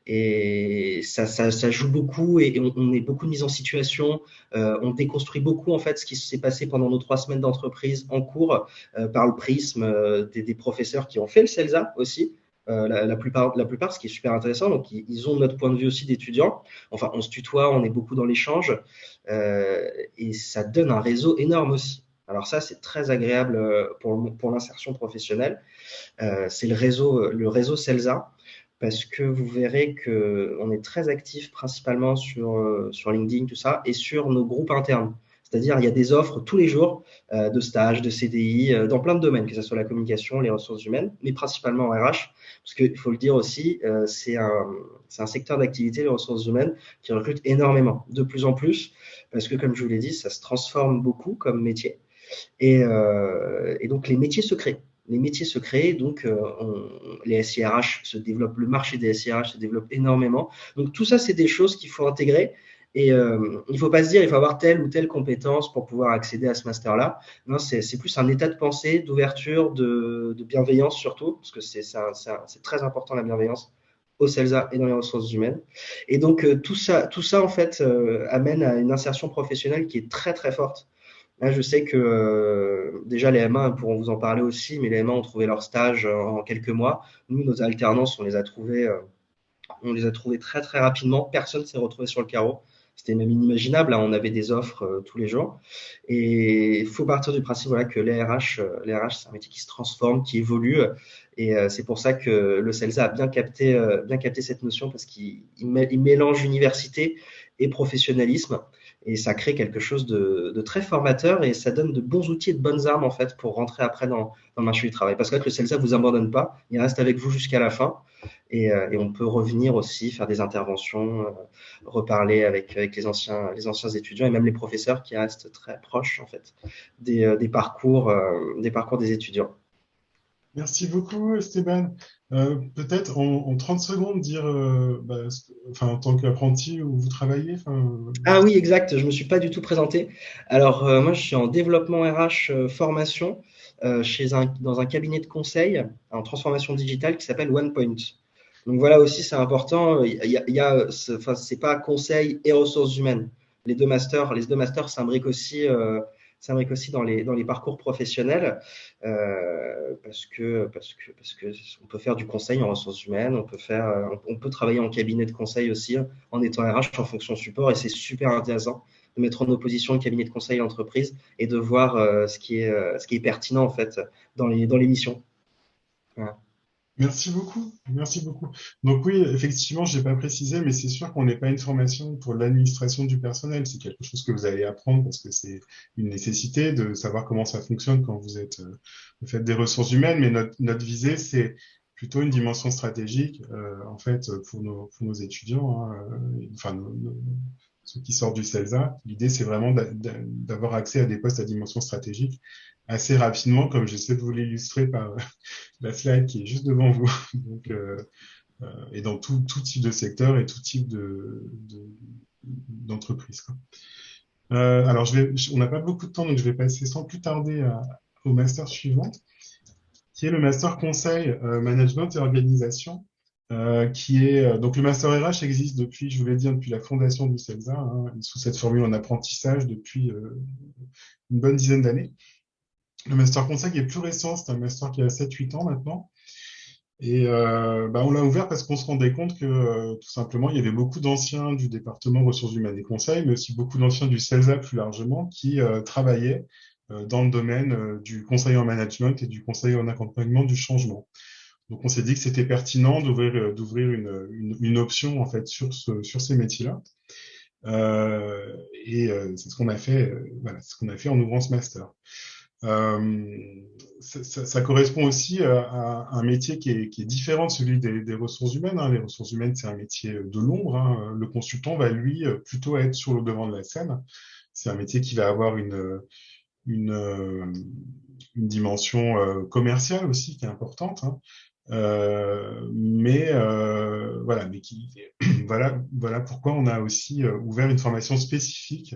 Et ça joue beaucoup et on est beaucoup mis en situation. On déconstruit beaucoup en fait ce qui s'est passé pendant nos 3 semaines d'entreprise en cours par le prisme des professeurs qui ont fait le CELSA aussi. La plupart, ce qui est super intéressant. Donc, ils ont notre point de vue aussi d'étudiants. Enfin, on se tutoie, on est beaucoup dans l'échange et ça donne un réseau énorme aussi. Alors ça, c'est très agréable pour l'insertion professionnelle. C'est le réseau CELSA parce que vous verrez qu'on est très actif principalement sur LinkedIn, tout ça, et sur nos groupes internes. C'est-à-dire, il y a des offres tous les jours de stages, de CDI, dans plein de domaines, que ce soit la communication, les ressources humaines, mais principalement en RH, parce qu'il faut le dire aussi, c'est un secteur d'activité, les ressources humaines, qui recrute énormément, de plus en plus, parce que, comme je vous l'ai dit, ça se transforme beaucoup comme métier. Et donc, les métiers se créent. Les métiers se créent, donc les SIRH se développent, le marché des SIRH se développe énormément. Donc, tout ça, c'est des choses qu'il faut intégrer. Et il ne faut pas se dire il faut avoir telle ou telle compétence pour pouvoir accéder à ce master-là. Non, c'est plus un état de pensée, d'ouverture, de bienveillance surtout, parce que c'est très important la bienveillance au CELSA et dans les ressources humaines. Et donc tout ça en fait amène à une insertion professionnelle qui est très très forte. Là, je sais que déjà les M1 pourront vous en parler aussi, mais les M1 ont trouvé leur stage en quelques mois. Nous, nos alternances, on les a trouvés très très rapidement. Personne ne s'est retrouvé sur le carreau. C'était même inimaginable, hein. On avait des offres tous les jours. Et il faut partir du principe voilà, que les RH, c'est un métier qui se transforme, qui évolue. Et c'est pour ça que le CELSA a bien capté cette notion parce qu'il mélange université et professionnalisme. Et ça crée quelque chose de très formateur et ça donne de bons outils et de bonnes armes en fait pour rentrer après dans le marché du travail. Parce que le CELSA vous abandonne pas, il reste avec vous jusqu'à la fin. Et on peut revenir aussi, faire des interventions, reparler avec les anciens étudiants et même les professeurs qui restent très proches en fait des parcours des étudiants. Merci beaucoup, Esteban. Peut-être en 30 secondes dire, enfin, en tant qu'apprenti où vous travaillez, enfin, Ah oui, exact, je me suis pas du tout présenté. Alors moi, je suis en développement RH formation dans un cabinet de conseil en transformation digitale qui s'appelle OnePoint. Donc voilà aussi, c'est important. Enfin, c'est pas conseil et ressources humaines. Les deux masters s'imbriquent aussi dans les parcours professionnels parce que on peut faire du conseil en ressources humaines, on peut travailler en cabinet de conseil aussi en étant RH en fonction support et c'est super intéressant de mettre en opposition le cabinet de conseil et l'entreprise et de voir ce qui est pertinent en fait dans les missions. Voilà. merci beaucoup, merci beaucoup. Donc oui, effectivement, j'ai pas précisé, mais c'est sûr qu'on n'est pas une formation pour l'administration du personnel. C'est quelque chose que vous allez apprendre parce que c'est une nécessité de savoir comment ça fonctionne quand vous faites des ressources humaines. Mais notre visée, c'est plutôt une dimension stratégique, en fait, pour nos étudiants, hein, enfin ceux qui sortent du CELSA. L'idée, c'est vraiment d'avoir accès à des postes à dimension stratégique assez rapidement, comme j'essaie de vous l'illustrer par la slide qui est juste devant vous. Donc, et dans tout type de secteur et tout type d'entreprise, quoi. Alors, on n'a pas beaucoup de temps, donc je vais passer sans plus tarder au master suivant, qui est le master conseil, management et organisation, qui est donc le master RH existe depuis, je vous l'ai dit, depuis la fondation du CELSA, hein, sous cette formule en apprentissage depuis une bonne dizaine d'années. Le master conseil est plus récent, c'est un master qui a 7-8 ans maintenant. Et on l'a ouvert parce qu'on se rendait compte que tout simplement, il y avait beaucoup d'anciens du département ressources humaines et conseils, mais aussi beaucoup d'anciens du CELSA plus largement, qui travaillaient dans le domaine du conseil en management et du conseil en accompagnement du changement. Donc on s'est dit que c'était pertinent d'ouvrir une option en fait sur ces métiers-là. C'est ce qu'on a fait, voilà, c'est ce qu'on a fait en ouvrant ce master. Ça correspond aussi à un métier qui est différent de celui des ressources humaines, hein. Les ressources humaines, c'est un métier de l'ombre, hein. Le consultant va, lui, plutôt être sur le devant de la scène. C'est un métier qui va avoir une, euh, une dimension commerciale aussi qui est importante, hein. Voilà, mais voilà pourquoi on a aussi ouvert une formation spécifique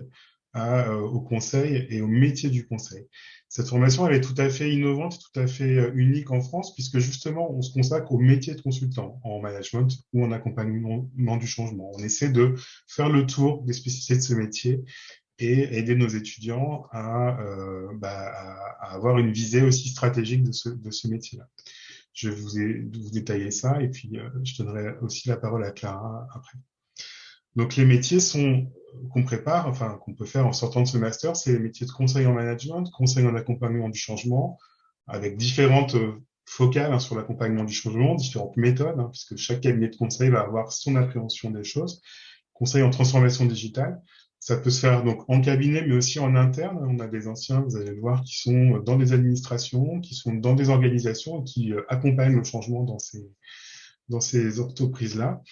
au conseil et au métier du conseil. Cette formation, elle est tout à fait innovante, tout à fait unique en France, puisque justement, on se consacre au métier de consultant en management ou en accompagnement du changement. On essaie de faire le tour des spécificités de ce métier et aider nos étudiants à avoir une visée aussi stratégique de ce métier-là. Je vais vous détailler ça et puis je donnerai aussi la parole à Clara après. Donc les métiers qu'on prépare, enfin qu'on peut faire en sortant de ce master, c'est les métiers de conseil en management, conseil en accompagnement du changement, avec différentes focales sur l'accompagnement du changement, différentes méthodes, puisque chaque cabinet de conseil va avoir son appréhension des choses. Conseil en transformation digitale, ça peut se faire donc en cabinet, mais aussi en interne. On a des anciens, vous allez le voir, qui sont dans des administrations, qui sont dans des organisations et qui accompagnent le changement dans ces entreprises-là.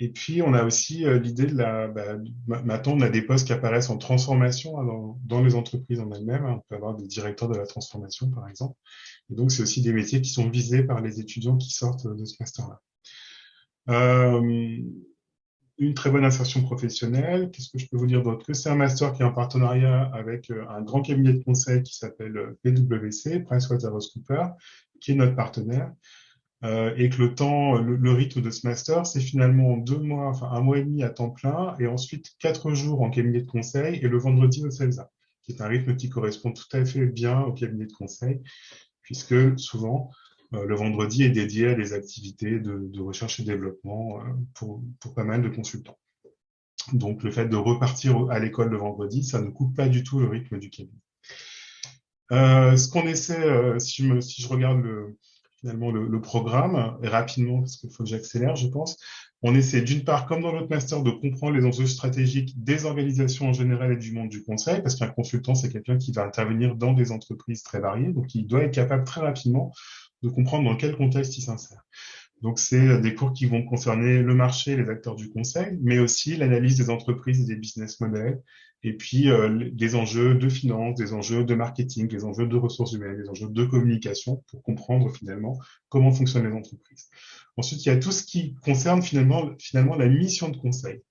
Et puis, on a aussi l'idée maintenant, on a des postes qui apparaissent en transformation dans les entreprises en elles-mêmes. On peut avoir des directeurs de la transformation, par exemple. Et donc, c'est aussi des métiers qui sont visés par les étudiants qui sortent de ce master-là. Une très bonne insertion professionnelle. Qu'est-ce que je peux vous dire d'autre? Que c'est un master qui est en partenariat avec un grand cabinet de conseil qui s'appelle PwC, PricewaterhouseCoopers, qui est notre partenaire. Et que le rythme de ce master, c'est finalement 2 mois, enfin 1 mois et demi à temps plein, et ensuite 4 jours en cabinet de conseil, et le vendredi au CELSA, qui est un rythme qui correspond tout à fait bien au cabinet de conseil, puisque souvent, le vendredi est dédié à des activités de recherche et développement pour pas mal de consultants. Donc, le fait de repartir à l'école le vendredi, ça ne coupe pas du tout le rythme du cabinet. Ce qu'on essaie, si je regarde finalement le programme, et rapidement, parce qu'il faut que j'accélère, je pense, on essaie d'une part, comme dans l'autre master, de comprendre les enjeux stratégiques des organisations en général et du monde du conseil, parce qu'un consultant, c'est quelqu'un qui va intervenir dans des entreprises très variées, donc il doit être capable très rapidement de comprendre dans quel contexte il s'insère. Donc, c'est des cours qui vont concerner le marché, les acteurs du conseil, mais aussi l'analyse des entreprises et des business models, et puis des enjeux de finance, des enjeux de marketing, des enjeux de ressources humaines, des enjeux de communication, pour comprendre finalement comment fonctionnent les entreprises. Ensuite, il y a tout ce qui concerne finalement la mission de conseil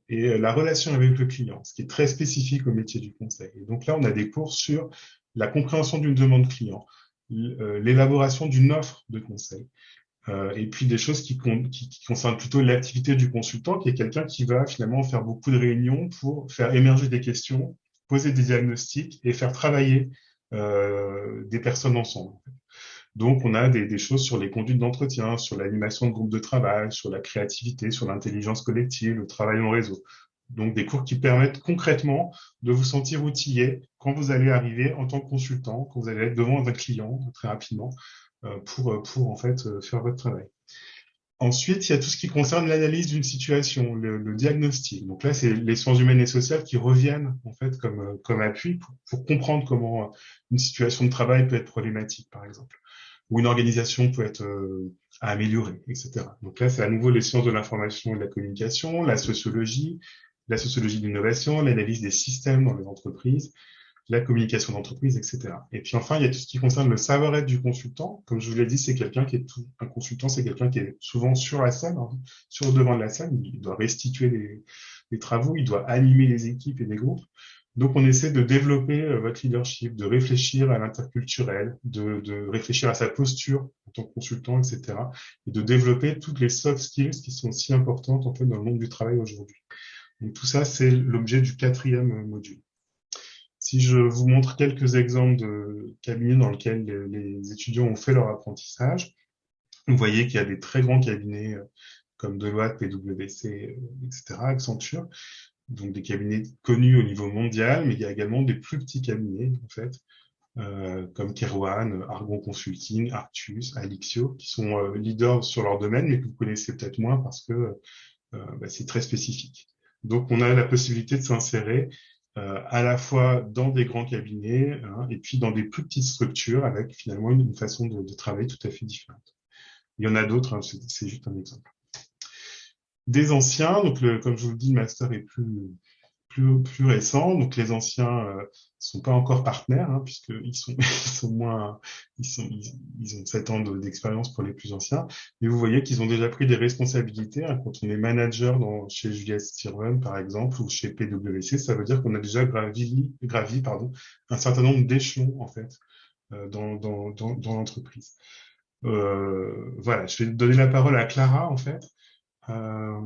et la relation avec le client, ce qui est très spécifique au métier du conseil. Et donc là, on a des cours sur la compréhension d'une demande client, l'élaboration d'une offre de conseil, et puis des choses qui concernent plutôt l'activité du consultant, qui est quelqu'un qui va finalement faire beaucoup de réunions pour faire émerger des questions, poser des diagnostics et faire travailler des personnes ensemble. Donc, on a des choses sur les conduites d'entretien, sur l'animation de groupes de travail, sur la créativité, sur l'intelligence collective, le travail en réseau. Donc, des cours qui permettent concrètement de vous sentir outillé quand vous allez arriver en tant que consultant, quand vous allez être devant un client très rapidement pour en fait faire votre travail. Ensuite, il y a tout ce qui concerne l'analyse d'une situation, le diagnostic. Donc là, c'est les sciences humaines et sociales qui reviennent en fait comme appui pour comprendre comment une situation de travail peut être problématique, par exemple, ou une organisation peut être à améliorer, etc. Donc là, c'est à nouveau les sciences de l'information et de la communication, la sociologie de l'innovation, l'analyse des systèmes dans les entreprises, la communication d'entreprise, etc. Et puis enfin, il y a tout ce qui concerne le savoir-être du consultant. Comme je vous l'ai dit, c'est quelqu'un un consultant, c'est quelqu'un qui est souvent sur la scène, sur le devant de la scène. Il doit restituer les travaux, il doit animer les équipes et les groupes. Donc, on essaie de développer votre leadership, de réfléchir à l'interculturel, de réfléchir à sa posture en tant que consultant, etc. Et de développer toutes les soft skills qui sont si importantes en fait dans le monde du travail aujourd'hui. Donc, tout ça, c'est l'objet du 4e module. Si je vous montre quelques exemples de cabinets dans lesquels les étudiants ont fait leur apprentissage, vous voyez qu'il y a des très grands cabinets comme Deloitte, PwC, etc., Accenture, donc des cabinets connus au niveau mondial, mais il y a également des plus petits cabinets, en fait, comme Kerouan, Argon Consulting, Arctus, Alixio, qui sont leaders sur leur domaine, mais que vous connaissez peut-être moins parce que c'est très spécifique. Donc, on a la possibilité de s'insérer à la fois dans des grands cabinets et puis dans des plus petites structures avec finalement une façon de travailler tout à fait différente. Il y en a d'autres, c'est juste un exemple. Des anciens, donc comme je vous le dis, le master est plus récents. Donc les anciens sont pas encore partenaires, hein, puisqu'ils sont ils sont moins ils ont 7 ans d'expérience pour les plus anciens. Mais vous voyez qu'ils ont déjà pris des responsabilités, hein. Quand on est manager chez Julius Steel par exemple, ou chez PwC, ça veut dire qu'on a déjà gravi un certain nombre d'échelons en fait dans l'entreprise. Voilà, je vais donner la parole à Clara en fait. Euh,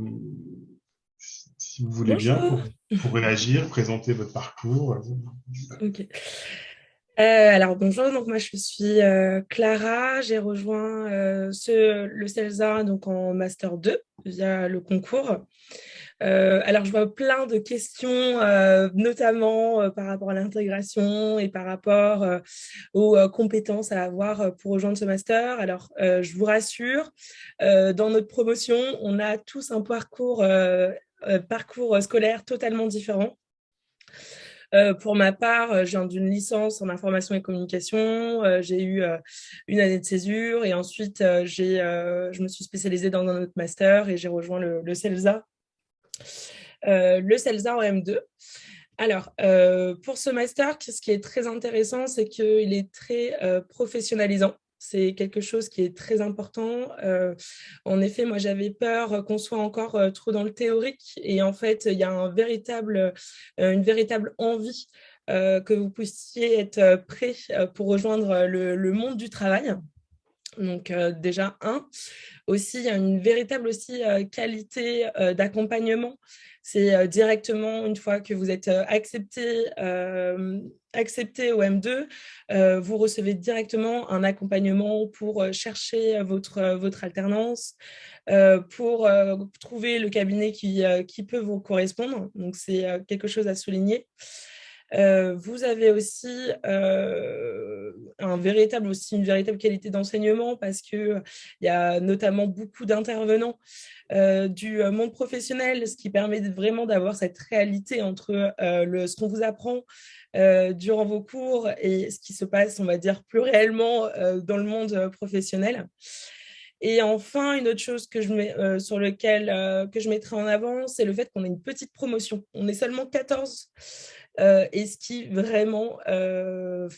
si vous voulez bien, Bonjour. pour réagir, présenter votre parcours. Ok. Alors bonjour, donc moi je suis Clara, j'ai rejoint le CELSA donc en Master 2 via le concours. Alors je vois plein de questions, notamment par rapport à l'intégration et par rapport aux compétences à avoir pour rejoindre ce master. Alors je vous rassure, dans notre promotion, on a tous un parcours scolaire totalement différent. Pour ma part, je viens d'une licence en information et communication. J'ai eu une année de césure et ensuite je me suis spécialisée dans un autre master et j'ai rejoint le CELSA, le CELSA en M2. Alors, pour ce master, ce qui est très intéressant, c'est qu'il est très professionnalisant. C'est quelque chose qui est très important. En effet, moi, j'avais peur qu'on soit encore trop dans le théorique. Et en fait, il y a une véritable envie que vous puissiez être prêt pour rejoindre le monde du travail. Donc, déjà, aussi, il y a une véritable aussi qualité d'accompagnement. C'est directement, une fois que vous êtes accepté au M2, vous recevez directement un accompagnement pour chercher votre alternance, pour trouver le cabinet qui peut vous correspondre. Donc, c'est quelque chose à souligner. Vous avez aussi une véritable qualité d'enseignement parce qu'il y a notamment beaucoup d'intervenants du monde professionnel, ce qui permet vraiment d'avoir cette réalité entre ce qu'on vous apprend durant vos cours et ce qui se passe, on va dire, plus réellement dans le monde professionnel. Et enfin, une autre chose que sur lequel que je mettrai en avant, c'est le fait qu'on a une petite promotion. On est seulement 14. Et ce qui vraiment on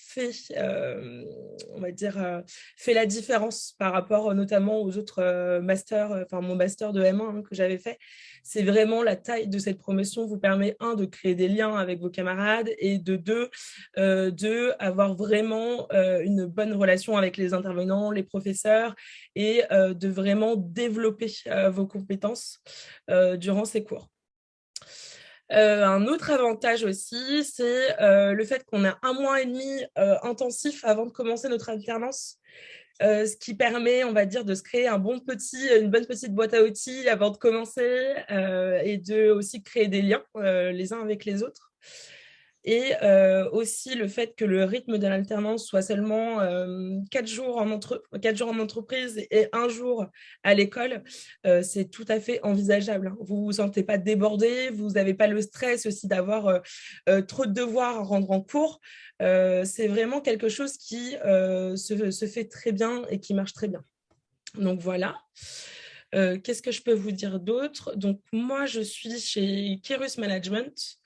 va dire, fait la différence par rapport notamment aux autres masters, enfin mon master de M1 que j'avais fait, c'est vraiment la taille de cette promotion vous permet, de créer des liens avec vos camarades et de avoir vraiment une bonne relation avec les intervenants, les professeurs et de vraiment développer vos compétences durant ces cours. Un autre avantage aussi, c'est le fait qu'on a 1 mois et demi intensif avant de commencer notre alternance, ce qui permet, on va dire, de se créer une bonne petite boîte à outils avant de commencer et de aussi créer des liens les uns avec les autres. Et aussi le fait que le rythme de l'alternance soit seulement 4 jours en entreprise et 1 jour à l'école, c'est tout à fait envisageable. Vous ne vous sentez pas débordé, vous n'avez pas le stress aussi d'avoir trop de devoirs à rendre en cours. C'est vraiment quelque chose qui se fait très bien et qui marche très bien. Donc voilà. Qu'est-ce que je peux vous dire d'autre? Donc moi, je suis chez Kerus Management.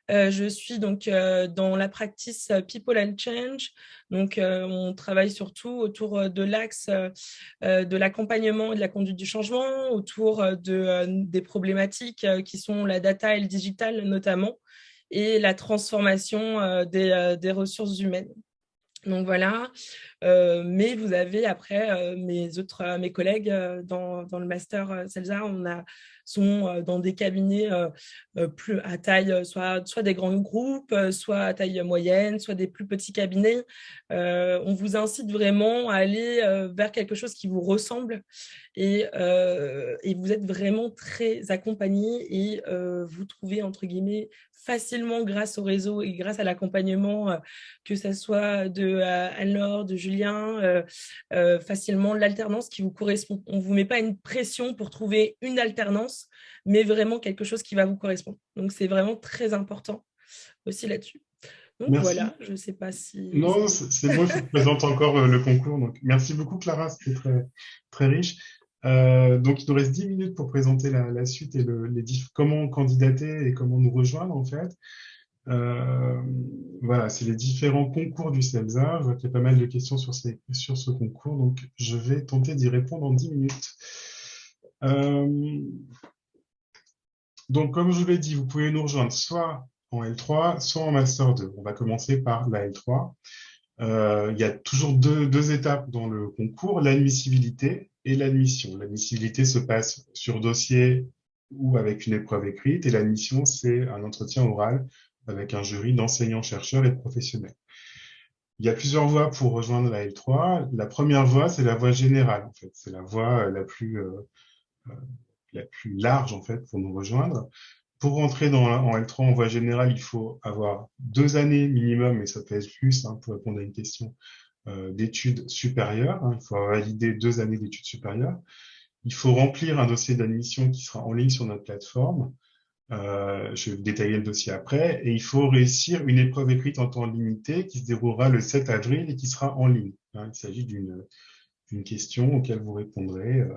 Je suis donc dans la practice People and Change. Donc, on travaille surtout autour de l'axe de l'accompagnement et de la conduite du changement, autour des problématiques qui sont la data et le digital notamment, et la transformation des ressources humaines. Donc voilà, mais vous avez après mes collègues dans le master CELSA, sont dans des cabinets plus à taille, soit des grands groupes, soit à taille moyenne, soit des plus petits cabinets. On vous incite vraiment à aller vers quelque chose qui vous ressemble et vous êtes vraiment très accompagné et vous trouvez entre guillemets facilement grâce au réseau et grâce à l'accompagnement, que ce soit de Anne-Laure, de Julien, facilement l'alternance qui vous correspond. On ne vous met pas une pression pour trouver une alternance, mais vraiment quelque chose qui va vous correspondre. Donc, c'est vraiment très important aussi là-dessus. Donc, Merci. voilà, je ne sais pas si… Non, c'est moi qui présente encore le concours. Donc, merci beaucoup, Clara, c'était très, très riche. Donc, il nous reste 10 minutes pour présenter la suite et comment candidater et comment nous rejoindre, en fait. Euh, voilà, c'est les différents concours du CELSA. Je vois qu'il y a pas mal de questions sur ce concours, donc je vais tenter d'y répondre en 10 minutes. Euh, donc, comme je vous l'ai dit, vous pouvez nous rejoindre soit en L3, soit en Master 2. On va commencer par la L3. Il y a toujours deux étapes dans le concours, l'admissibilité et l'admission. L'admissibilité se passe sur dossier ou avec une épreuve écrite, et l'admission, c'est un entretien oral avec un jury d'enseignants, chercheurs et de professionnels. Il y a plusieurs voies pour rejoindre la L3. La première voie, c'est la voie générale, en fait. C'est la voie la plus large, en fait, pour nous rejoindre. Pour rentrer en L3 en voie générale, il faut avoir 2 années minimum, et ça peut être plus, hein, pour répondre à une question, d'études supérieures. Hein. Il faut avoir validé 2 années d'études supérieures. Il faut remplir un dossier d'admission qui sera en ligne sur notre plateforme. Je vais détailler le dossier après. Et il faut réussir une épreuve écrite en temps limité qui se déroulera le 7 avril et qui sera en ligne. Hein. Il s'agit d'une question auquel vous répondrez.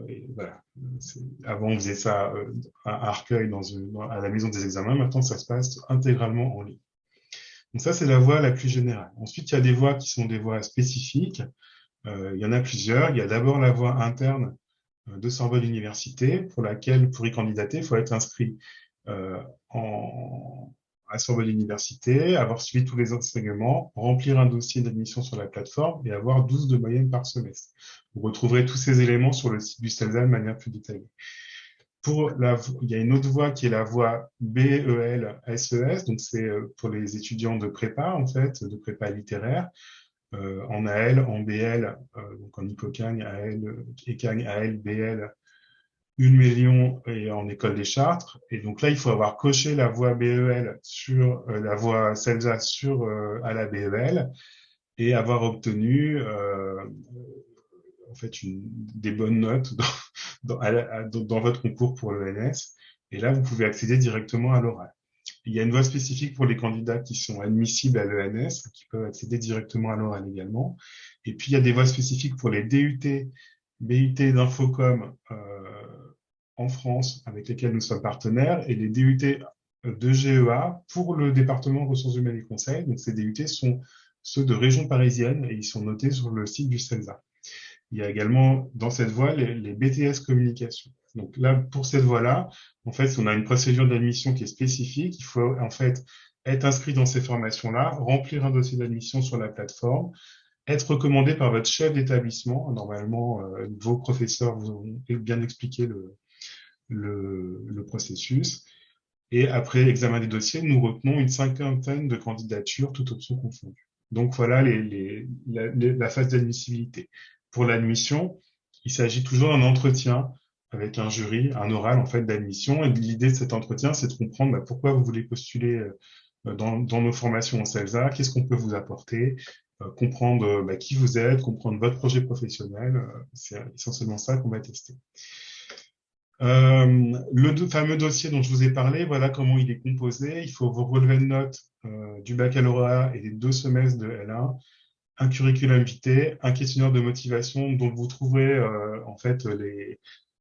Et voilà. Avant, on faisait ça à Arcueil à la maison des examens. Maintenant, ça se passe intégralement en ligne. Donc ça, c'est la voie la plus générale. Ensuite, il y a des voies qui sont des voies spécifiques. Il y en a plusieurs. Il y a d'abord la voie interne de Sorbonne Université, pour y candidater, il faut être inscrit euh, à Sorbonne Université, avoir suivi tous les enseignements, remplir un dossier d'admission sur la plateforme et avoir 12 de moyenne par semestre. Vous retrouverez tous ces éléments sur le site du CELSA de manière plus détaillée. Il y a une autre voie qui est la voie BEL-SES, donc c'est pour les étudiants de prépa, en fait, de prépa littéraire, en AL, en BL, donc en Hippocagne, AL, Écagne, AL, BL, 1 million et en école des Chartres. Et donc là, il faut avoir coché la voie BEL sur la voie CELSA à la BEL et avoir obtenu en fait des bonnes notes dans votre concours pour l'ENS. Et là, vous pouvez accéder directement à l'oral. Il y a une voie spécifique pour les candidats qui sont admissibles à l'ENS, qui peuvent accéder directement à l'oral également. Et puis, il y a des voies spécifiques pour les DUT, BUT d'Infocom en France, avec lesquels nous sommes partenaires, et les DUT de GEA pour le département ressources humaines et conseils. Donc, ces DUT sont ceux de région parisienne et ils sont notés sur le site du CELSA. Il y a également dans cette voie les BTS communication. Donc là, pour cette voie-là, en fait, on a une procédure d'admission qui est spécifique. Il faut en fait être inscrit dans ces formations-là, remplir un dossier d'admission sur la plateforme, être recommandé par votre chef d'établissement. Normalement, vos professeurs vous ont bien expliqué le processus. Et après l'examen des dossiers, nous retenons une cinquantaine de candidatures, toutes options confondues. Donc voilà la phase d'admissibilité. Pour l'admission, il s'agit toujours d'un entretien avec un jury, un oral en fait d'admission. Et l'idée de cet entretien, c'est de comprendre pourquoi vous voulez postuler dans nos formations en CELSA, qu'est-ce qu'on peut vous apporter, comprendre qui vous êtes, comprendre votre projet professionnel. C'est essentiellement ça qu'on va tester. Le fameux dossier dont je vous ai parlé, voilà comment il est composé. Il faut vos relevés de notes du baccalauréat et des 2 semestres de L1, un curriculum vitae, un questionnaire de motivation dont vous trouverez en fait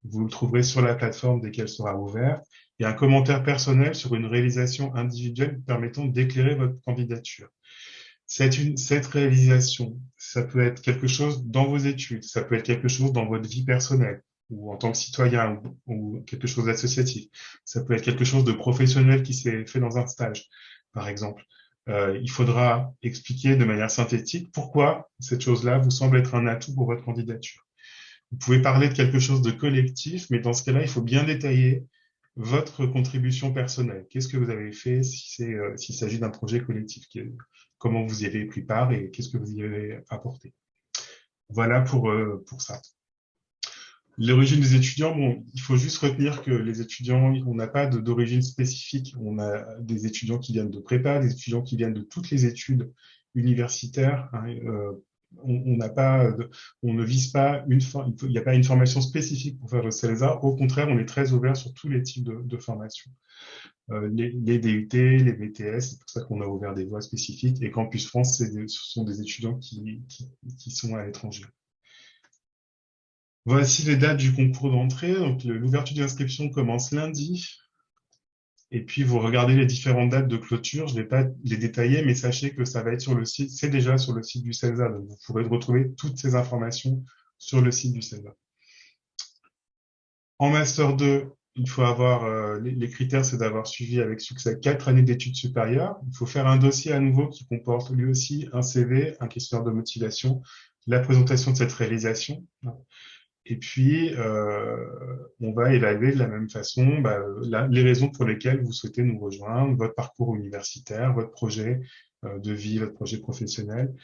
vous le trouverez sur la plateforme dès qu'elle sera ouverte, et un commentaire personnel sur une réalisation individuelle permettant d'éclairer votre candidature. Cette réalisation, ça peut être quelque chose dans vos études, ça peut être quelque chose dans votre vie personnelle, ou en tant que citoyen, ou quelque chose d'associatif. Ça peut être quelque chose de professionnel qui s'est fait dans un stage, par exemple. Il faudra expliquer de manière synthétique pourquoi cette chose-là vous semble être un atout pour votre candidature. Vous pouvez parler de quelque chose de collectif, mais dans ce cas-là, il faut bien détailler votre contribution personnelle. Qu'est-ce que vous avez fait s'il s'agit d'un projet collectif? Comment vous y avez pris part et qu'est-ce que vous y avez apporté? Voilà pour ça. L'origine des étudiants, bon, il faut juste retenir que les étudiants, on n'a pas d'origine spécifique. On a des étudiants qui viennent de prépa, des étudiants qui viennent de toutes les études universitaires. Hein, on n'a pas, on ne vise pas il n'y a pas une formation spécifique pour faire le CELSA. Au contraire, on est très ouvert sur tous les types de formations. Les DUT, les BTS, c'est pour ça qu'on a ouvert des voies spécifiques. Et Campus France, ce sont des étudiants qui sont à l'étranger. Voici les dates du concours d'entrée. Donc, l'ouverture d'inscription commence lundi. Et puis, vous regardez les différentes dates de clôture. Je ne vais pas les détailler, mais sachez que ça va être sur le site. C'est déjà sur le site du CELSA. Donc, vous pourrez retrouver toutes ces informations sur le site du CELSA. En Master 2, il faut avoir, les critères, c'est d'avoir suivi avec succès 4 années d'études supérieures. Il faut faire un dossier à nouveau qui comporte lui aussi un CV, un questionnaire de motivation, la présentation de cette réalisation. Et puis, on va évaluer de la même façon les raisons pour lesquelles vous souhaitez nous rejoindre, votre parcours universitaire, votre projet de vie, votre projet professionnel,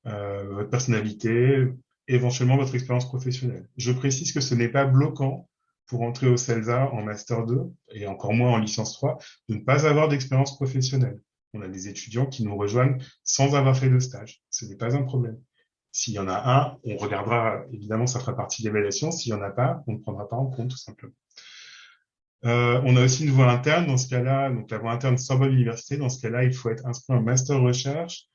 votre personnalité, éventuellement votre expérience professionnelle. Je précise que ce n'est pas bloquant pour entrer au CELSA en Master 2 et encore moins en licence 3 de ne pas avoir d'expérience professionnelle. On a des étudiants qui nous rejoignent sans avoir fait de stage. Ce n'est pas un problème. S'il y en a un, on regardera, évidemment, ça fera partie de l'évaluation. S'il y en a pas, on ne prendra pas en compte, tout simplement. On a aussi une voie interne. Dans ce cas-là, donc la voie interne Sorbonne Université, dans ce cas-là, il faut être inscrit en master recherche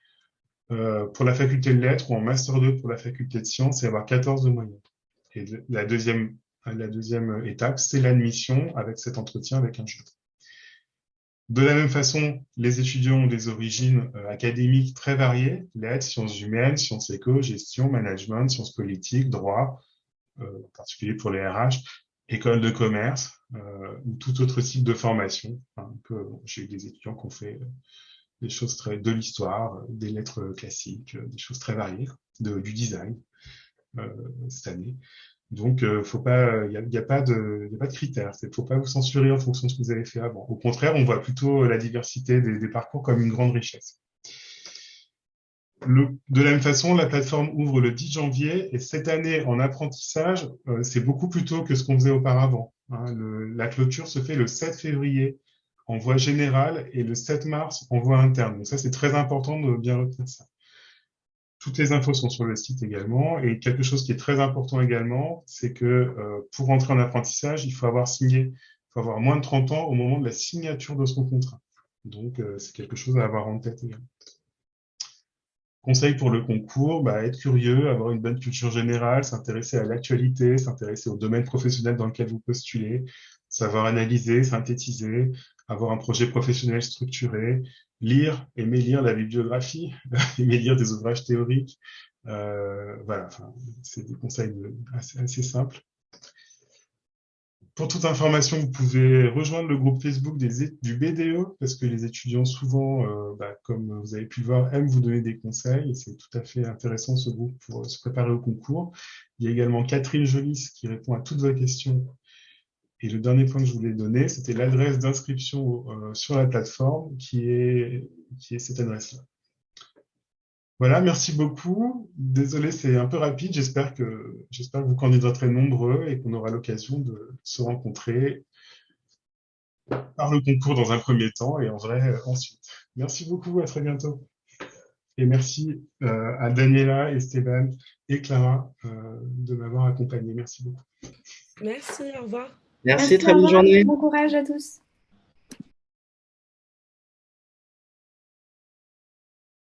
pour la faculté de lettres ou en master 2 pour la faculté de sciences et avoir 14 de moyenne. Et la deuxième étape, c'est l'admission avec cet entretien avec un jury. De la même façon, les étudiants ont des origines académiques très variées, lettres, sciences humaines, sciences éco, gestion, management, sciences politiques, droit, en particulier pour les RH, école de commerce ou tout autre type de formation. J'ai eu des étudiants qui ont fait des choses de l'histoire, des lettres classiques, des choses très variées, du design cette année. Donc, faut pas, il y a pas de critères. Faut pas vous censurer en fonction de ce que vous avez fait avant. Au contraire, on voit plutôt la diversité des parcours comme une grande richesse. De la même façon, la plateforme ouvre le 10 janvier et cette année en apprentissage, c'est beaucoup plus tôt que ce qu'on faisait auparavant. La clôture se fait le 7 février en voie générale et le 7 mars en voie interne. Donc ça, c'est très important de bien retenir ça. Toutes les infos sont sur le site également. Et quelque chose qui est très important également, c'est que pour entrer en apprentissage, il faut avoir moins de 30 ans au moment de la signature de son contrat. Donc, c'est quelque chose à avoir en tête également. Conseil pour le concours, être curieux, avoir une bonne culture générale, s'intéresser à l'actualité, s'intéresser au domaine professionnel dans lequel vous postulez, savoir analyser, synthétiser, avoir un projet professionnel structuré, aimer lire la bibliographie, aimer lire des ouvrages théoriques. Voilà, c'est des conseils assez simples. Pour toute information, vous pouvez rejoindre le groupe Facebook du BDE parce que les étudiants souvent, comme vous avez pu le voir, aiment vous donner des conseils et c'est tout à fait intéressant ce groupe pour se préparer au concours. Il y a également Catherine Jolis qui répond à toutes vos questions. Et le dernier point que je voulais donner, c'était l'adresse d'inscription sur la plateforme qui est cette adresse-là. Voilà, merci beaucoup. Désolé, c'est un peu rapide. J'espère que vous candidaterez nombreux et qu'on aura l'occasion de se rencontrer par le concours dans un premier temps et en vrai ensuite. Merci beaucoup, à très bientôt. Et merci à Daniela, Esteban et Clara de m'avoir accompagné. Merci beaucoup. Merci, au revoir. Merci, très au bonne revoir. journée. Bon courage à tous.